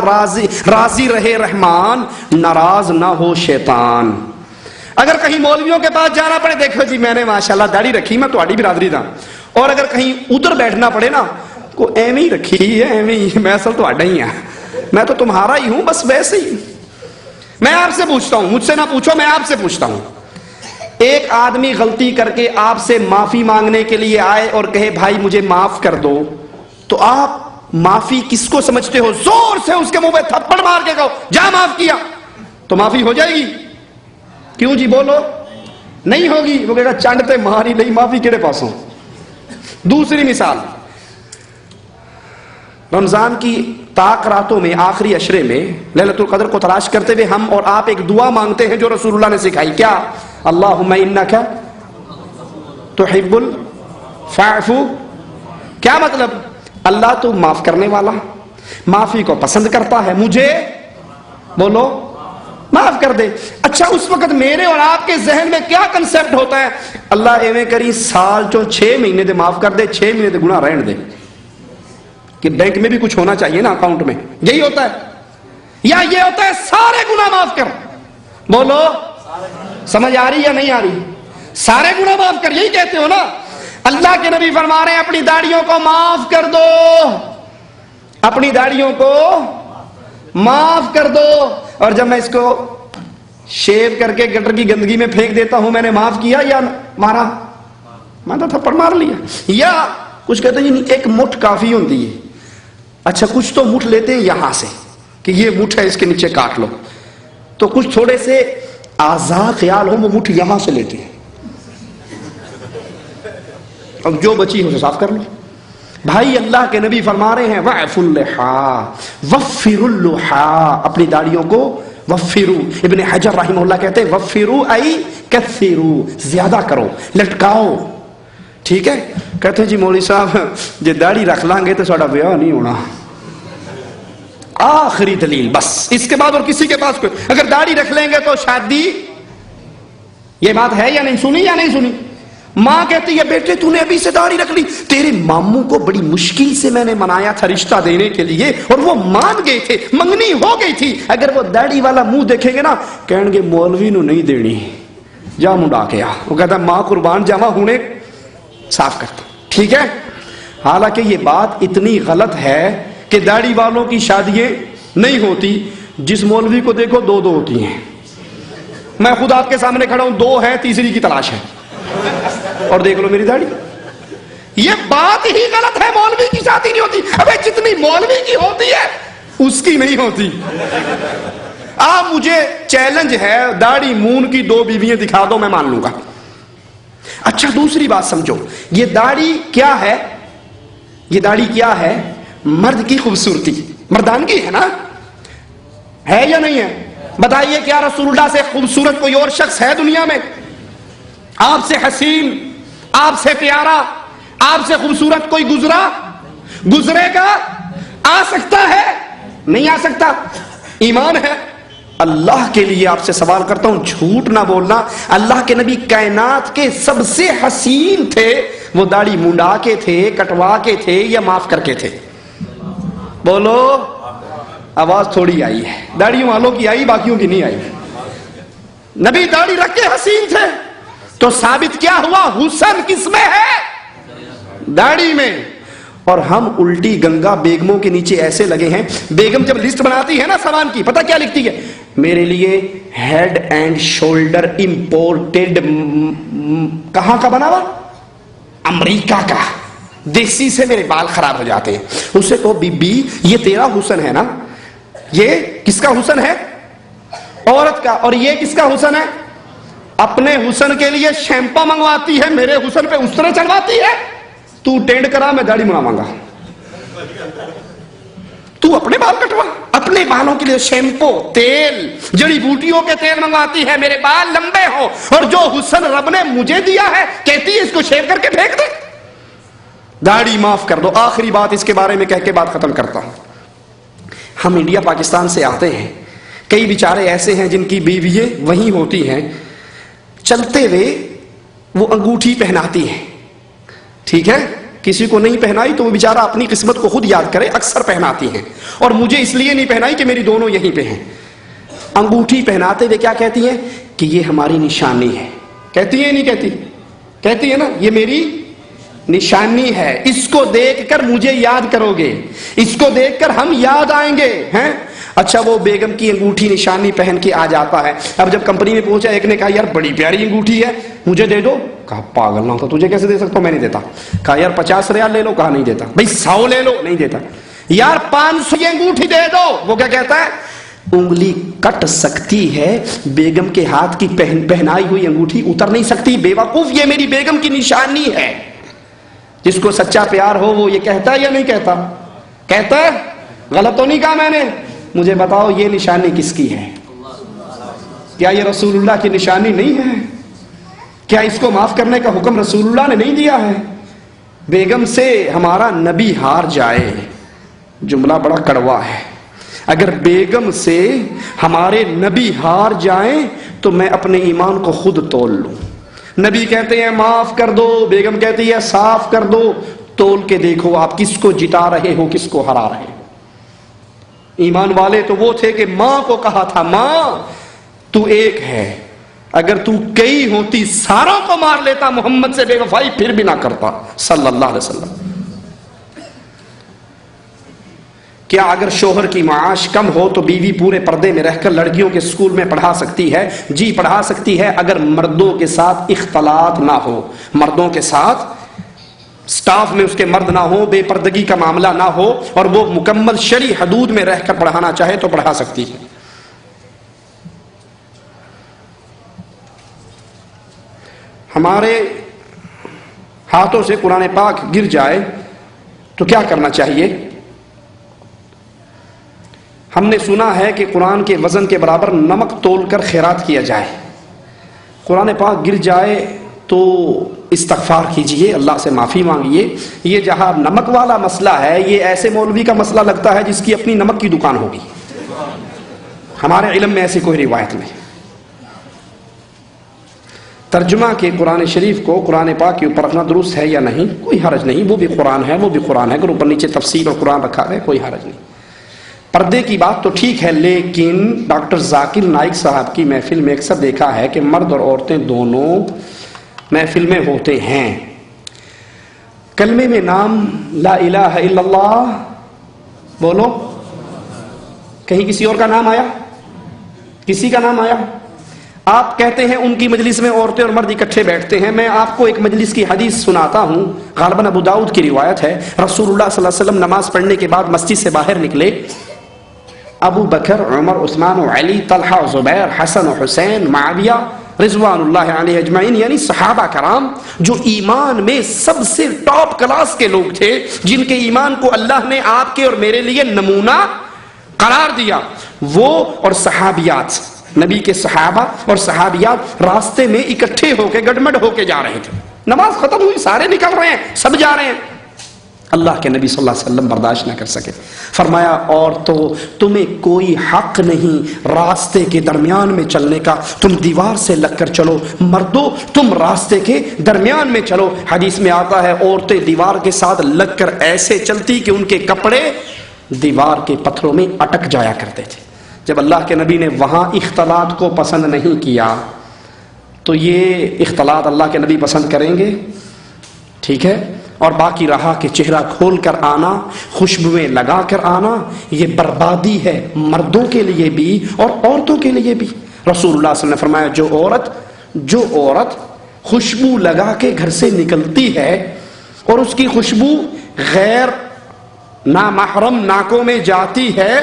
S1: راضی رہے رحمان، ناراض نہ ہو شیطان۔ اگر کہیں مولویوں کے پاس جانا پڑے، دیکھو جی میں نے ماشاءاللہ داڑھی رکھی، میں تہاڈی برادری دا، اور اگر کہیں ادھر بیٹھنا پڑے نا، کو ایویں ہی رکھی ہے، ایویں ہی، میں اصل تہاڈا ہی ہاں، میں تو تمہارا ہی ہوں، بس ویسے ہی۔ میں آپ سے پوچھتا ہوں، مجھ سے نہ پوچھو، میں آپ سے پوچھتا ہوں، ایک آدمی غلطی کر کے آپ سے معافی مانگنے کے لیے آئے اور کہے بھائی مجھے معاف کر دو، تو آپ معافی کس کو سمجھتے ہو؟ زور سے اس کے منہ پہ تھپڑ مار کے کہو جا معاف کیا، تو معافی ہو جائے گی؟ کیوں جی بولو، نہیں ہوگی۔ وہ کہے گا چانڈتے ماری نہیں، معافی کیڑے پاسوں۔ دوسری مثال، رمضان کی طاق راتوں میں، آخری عشرے میں لیلۃ القدر کو تلاش کرتے ہوئے ہم اور آپ ایک دعا مانگتے ہیں جو رسول اللہ نے سکھائی، کیا؟ اللہم انک تحب الفاعف۔ کیا مطلب؟ اللہ تو معاف کرنے والا، معافی کو پسند کرتا ہے، مجھے بولو معاف کر دے۔ اچھا اس وقت میرے اور آپ کے ذہن میں کیا کنسپٹ ہوتا ہے؟ اللہ ایویں کری سال چوں 6 مہینے دے معاف کر دے، 6 مہینے دے گناہ رہن دے، کہ بینک میں بھی کچھ ہونا چاہیے نا اکاؤنٹ میں، یہی ہوتا ہے؟ یا یہ ہوتا ہے سارے گناہ معاف کر؟ بولو سمجھ آ رہی یا نہیں آ رہی؟ سارے گناہ معاف کر، یہی کہتے ہو نا؟ اللہ کے نبی فرما رہے ہیں اپنی داڑھیوں کو معاف کر دو، اپنی داڑھیوں کو معاف کر دو. اور جب میں اس کو شیو کر کے گٹر کی گندگی میں پھینک دیتا ہوں، میں نے معاف کیا یا مارا؟ میں تو تھپڑ مار لیا. یا کچھ کہتے ہیں نہیں ایک مٹھ کافی ہوتی ہے. اچھا کچھ تو مٹھ لیتے ہیں یہاں سے کہ یہ مٹھ ہے اس کے نیچے کاٹ لو، تو کچھ تھوڑے سے آزاد خیال ہو وہ مٹھ یہاں سے لیتے ہیں. اب جو بچی ہے اسے صاف کر لو. بھائی اللہ کے نبی فرما رہے ہیں وَعْفُ اللِّحَا وَفِّرُ اللُّحَا، اپنی داڑھیوں کو وفرو. ابن حجر رحمہ اللہ کہتے ہیں وفرو ای کثرو، زیادہ کرو، لٹکاؤ. ٹھیک ہے. کہتے ہیں جی مولوی صاحب جی داڑھی رکھ لیں گے تو ساڈا بیاہ نہیں ہونا. آخری دلیل بس، اس کے بعد اور کسی کے پاس کوئی. اگر داڑھی رکھ لیں گے تو شادی، یہ بات ہے یا نہیں سنی یا نہیں سنی؟ ماں کہتی ہے بیٹے تو نے ابھی سے داڑھی رکھ لی، تیرے ماموں کو بڑی مشکل سے میں نے منایا تھا رشتہ دینے کے لیے اور وہ مان گئے تھے، منگنی ہو گئی تھی. اگر وہ داڑھی والا منہ دیکھیں گے نا کہیں گے مولوی نو نہیں دینی، جا منڈا کے آ. وہ کہتا ماں قربان جاوا ہونے صاف کرتا. ٹھیک ہے. حالانکہ یہ بات اتنی غلط ہے کہ داڑھی والوں کی شادیاں نہیں ہوتی. جس مولوی کو دیکھو دو دو ہوتی ہیں. میں خود آپ کے سامنے کھڑا ہوں، دو ہیں، تیسری کی تلاش ہے. اور دیکھ لو میری داڑھی. یہ بات ہی غلط ہے، مولوی کی شادی نہیں ہوتی. ابے جتنی مولوی کی ہوتی ہے اس کی نہیں ہوتی. آپ مجھے چیلنج ہے داڑھی مون کی دو بیویاں دکھا دو میں مان لوں گا. اچھا دوسری بات سمجھو، یہ داڑھی کیا ہے؟ یہ داڑھی کیا ہے؟ مرد کی خوبصورتی، مردانگی ہے نا، ہے یا نہیں ہے؟ بتائیے کیا رسول اللہ سے خوبصورت کوئی اور شخص ہے دنیا میں؟ آپ سے حسین، آپ سے پیارا، آپ سے خوبصورت کوئی گزرے گا؟ آ سکتا ہے؟ نہیں آ سکتا. ایمان ہے. اللہ کے لیے آپ سے سوال کرتا ہوں، جھوٹ نہ بولنا. اللہ کے نبی کائنات کے سب سے حسین تھے، وہ داڑھی منڈا کے تھے، کٹوا کے تھے یا معاف کر کے تھے؟ بولو. آواز تھوڑی آئی ہے، داڑھیوں والوں کی آئی، باقیوں کی نہیں آئی. نبی داڑھی رکھ کے حسین تھے تو ثابت کیا ہوا؟ حسن کس میں ہے؟ داڑھی میں. اور ہم الٹی گنگا بیگموں کے نیچے ایسے لگے ہیں. بیگم جب لسٹ بناتی ہے نا سامان کی، پتہ کیا لکھتی ہے؟ میرے لیے ہیڈ اینڈ شولڈر امپورٹڈ. کہاں کا بنا ہوا؟ امریکہ کا. دیسی سے میرے بال خراب ہو جاتے ہیں. اسے کہو بی بی یہ تیرا حسن ہے نا، یہ کس کا حسن ہے؟ عورت کا. اور یہ کس کا حسن ہے؟ اپنے حسن کے لیے شیمپو منگواتی ہے، میرے حسن پہ اس طرح چلواتی ہے. تو ٹینڈ کرا، میں داڑھی مناواں گا. تو اپنے بال کٹوا، اپنے بالوں کے لیے شیمپو، تیل، جڑی بوٹیوں کے تیل منگواتی ہے میرے بال لمبے ہو. اور جو حسن رب نے مجھے دیا ہے کہتی ہے اس کو شیو کر کے پھینک دے. داڑھی معاف کر دو. آخری بات اس کے بارے میں کہہ کے بات ختم کرتا ہوں. ہم انڈیا پاکستان سے آتے ہیں، کئی بیچارے ایسے ہیں جن کی بیوییں وہیں ہوتی ہیں، چلتے ہوئے وہ انگوٹھی پہناتی ہیں. ٹھیک ہے. کسی کو نہیں پہنائی تو وہ بیچارہ اپنی قسمت کو خود یاد کرے. اکثر پہناتی ہیں. اور مجھے اس لیے نہیں پہنائی کہ میری دونوں یہیں پہ ہیں. انگوٹھی پہناتے ہوئے کیا کہتی ہیں؟ کہ یہ ہماری نشانی ہے. کہتی ہے نہیں کہتی؟ کہتی ہے نا، یہ میری نشانی ہے، اس کو دیکھ کر مجھے یاد کرو گے، اس کو دیکھ کر ہم یاد آئیں گے. ہیں اچھا وہ بیگم کی انگوٹھی نشانی پہن کے آ جاتا ہے. اب جب کمپنی میں پہنچا، ایک نے کہا یار بڑی پیاری انگوٹھی ہے، مجھے دے دو. کہا پاگل نہ ہو تو تجھے کیسے دے سکتا ہوں، میں نہیں دیتا. کہا یار 50 ریال لے لو. کہا نہیں دیتا. بھائی 100 لے لو. نہیں دیتا. یار 500 کی انگوٹھی دے دو. وہ کیا کہتا ہے؟ انگلی کٹ سکتی ہے، بیگم کے ہاتھ کی پہنائی ہوئی انگوٹھی اتر نہیں سکتی. بے وقوف، یہ میری بیگم کی نشانی ہے. جس کو سچا پیار ہو وہ یہ کہتا ہے یا نہیں کہتا؟ کہتا ہے. غلط تو نہیں کہا میں نے؟ مجھے بتاؤ یہ نشانی کس کی ہے؟ کیا یہ رسول اللہ کی نشانی نہیں ہے؟ کیا اس کو معاف کرنے کا حکم رسول اللہ نے نہیں دیا ہے؟ بیگم سے ہمارا نبی ہار جائے، جملہ بڑا کڑوا ہے. اگر بیگم سے ہمارے نبی ہار جائیں تو میں اپنے ایمان کو خود تول لوں. نبی کہتے ہیں معاف کر دو، بیگم کہتی ہے صاف کر دو. تول کے دیکھو آپ کس کو جتا رہے ہو، کس کو ہرا رہے ہو. ایمان والے تو وہ تھے کہ ماں کو کہا تھا ماں تو ایک ہے، اگر تو کئی ہوتی ساروں کو مار لیتا محمد سے بے وفائی پھر بھی نہ کرتا صلی اللہ علیہ وسلم. کیا اگر شوہر کی معاش کم ہو تو بیوی پورے پردے میں رہ کر لڑکیوں کے اسکول میں پڑھا سکتی ہے؟ جی پڑھا سکتی ہے، اگر مردوں کے ساتھ اختلاط نہ ہو، مردوں کے ساتھ سٹاف میں اس کے مرد نہ ہو، بے پردگی کا معاملہ نہ ہو، اور وہ مکمل شرعی حدود میں رہ کر پڑھانا چاہے تو پڑھا سکتی ہے. ہمارے ہاتھوں سے قرآن پاک گر جائے تو کیا کرنا چاہیے؟ ہم نے سنا ہے کہ قرآن کے وزن کے برابر نمک تول کر خیرات کیا جائے. قرآن پاک گر جائے تو استغفار کیجئے، اللہ سے معافی مانگیے. یہ جہاں نمک والا مسئلہ ہے، یہ ایسے مولوی کا مسئلہ لگتا ہے جس کی اپنی نمک کی دکان ہوگی. ہمارے علم میں ایسی کوئی روایت نہیں. ترجمہ کے قرآن شریف کو قرآن پاک کے اوپر رکھنا درست ہے یا نہیں؟ کوئی حرج نہیں، وہ بھی قرآن ہے، وہ بھی قرآن ہے. اگر اوپر نیچے تفسیر اور قرآن رکھا ہے کوئی حرج نہیں. پردے کی بات تو ٹھیک ہے، لیکن ڈاکٹر ذاکر نائک صاحب کی محفل میں اکثر دیکھا ہے کہ مرد اور عورتیں دونوں محفل میں ہوتے ہیں. کلمے میں نام لا الہ الا اللہ بولو، کہیں کسی اور کا نام آیا؟ کسی کا نام آیا؟ آپ کہتے ہیں ان کی مجلس میں عورتیں اور مرد اکٹھے بیٹھتے ہیں. میں آپ کو ایک مجلس کی حدیث سناتا ہوں، غالباً ابو داؤد کی روایت ہے. رسول اللہ صلی اللہ علیہ وسلم نماز پڑھنے کے بعد مسجد سے باہر نکلے. ابو بکر، عمر، عثمان و علی، طلحہ و زبیر، حسن و حسین، معاویہ رضوان اللہ علیہ اجمعین، یعنی صحابہ کرام جو ایمان میں سب سے ٹاپ کلاس کے لوگ تھے، جن کے ایمان کو اللہ نے آپ کے اور میرے لیے نمونہ قرار دیا، وہ اور صحابیات، نبی کے صحابہ اور صحابیات راستے میں اکٹھے ہو کے گڈمڈ ہو کے جا رہے تھے. نماز ختم ہوئی، سارے نکل رہے ہیں، سب جا رہے ہیں. اللہ کے نبی صلی اللہ علیہ وسلم برداشت نہ کر سکے. فرمایا عورتوں تمہیں کوئی حق نہیں راستے کے درمیان میں چلنے کا، تم دیوار سے لگ کر چلو. مردوں تم راستے کے درمیان میں چلو. حدیث میں آتا ہے عورتیں دیوار کے ساتھ لگ کر ایسے چلتی کہ ان کے کپڑے دیوار کے پتھروں میں اٹک جایا کرتے تھے. جب اللہ کے نبی نے وہاں اختلاط کو پسند نہیں کیا تو یہ اختلاط اللہ کے نبی پسند کریں گے؟ ٹھیک ہے. اور باقی رہا کہ چہرہ کھول کر آنا، خوشبوئیں لگا کر آنا، یہ بربادی ہے مردوں کے لیے بھی اور عورتوں کے لیے بھی. رسول اللہ صلی اللہ علیہ وسلم نے فرمایا جو عورت خوشبو لگا کے گھر سے نکلتی ہے اور اس کی خوشبو غیر نامحرم ناکوں میں جاتی ہے،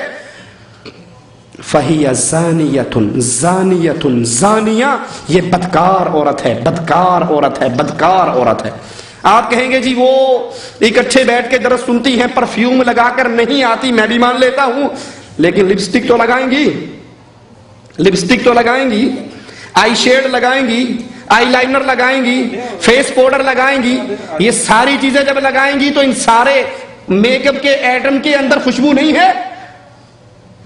S1: فَهِيَ زَانِيَةٌ زَانِيَةٌ زَانِيَةٌ، یہ بدکار عورت ہے، بدکار عورت ہے، بدکار عورت ہے. آپ کہیں گے جی وہ اکٹھے بیٹھ کے درس سنتی ہیں، پرفیوم لگا کر نہیں آتی، میں بھی مان لیتا ہوں، لیکن لپسٹک تو لگائیں گی، لپسٹک تو لگائیں گی، آئی شیڈ لگائیں گی، آئی لائنر لگائیں گی، فیس پاؤڈر لگائیں گی. یہ ساری چیزیں جب لگائیں گی تو ان سارے میک اپ کے ایٹم کے اندر خوشبو نہیں ہے.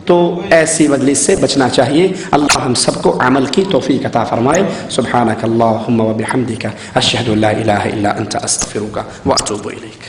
S1: تو ایسی مجلس سے بچنا چاہیے. اللہ ہم سب کو عمل کی توفیق عطا فرمائے. سبحانک اللہم و بحمدک، اشہد ان لا الہ الا انت، استغفرک و اتوب الیک.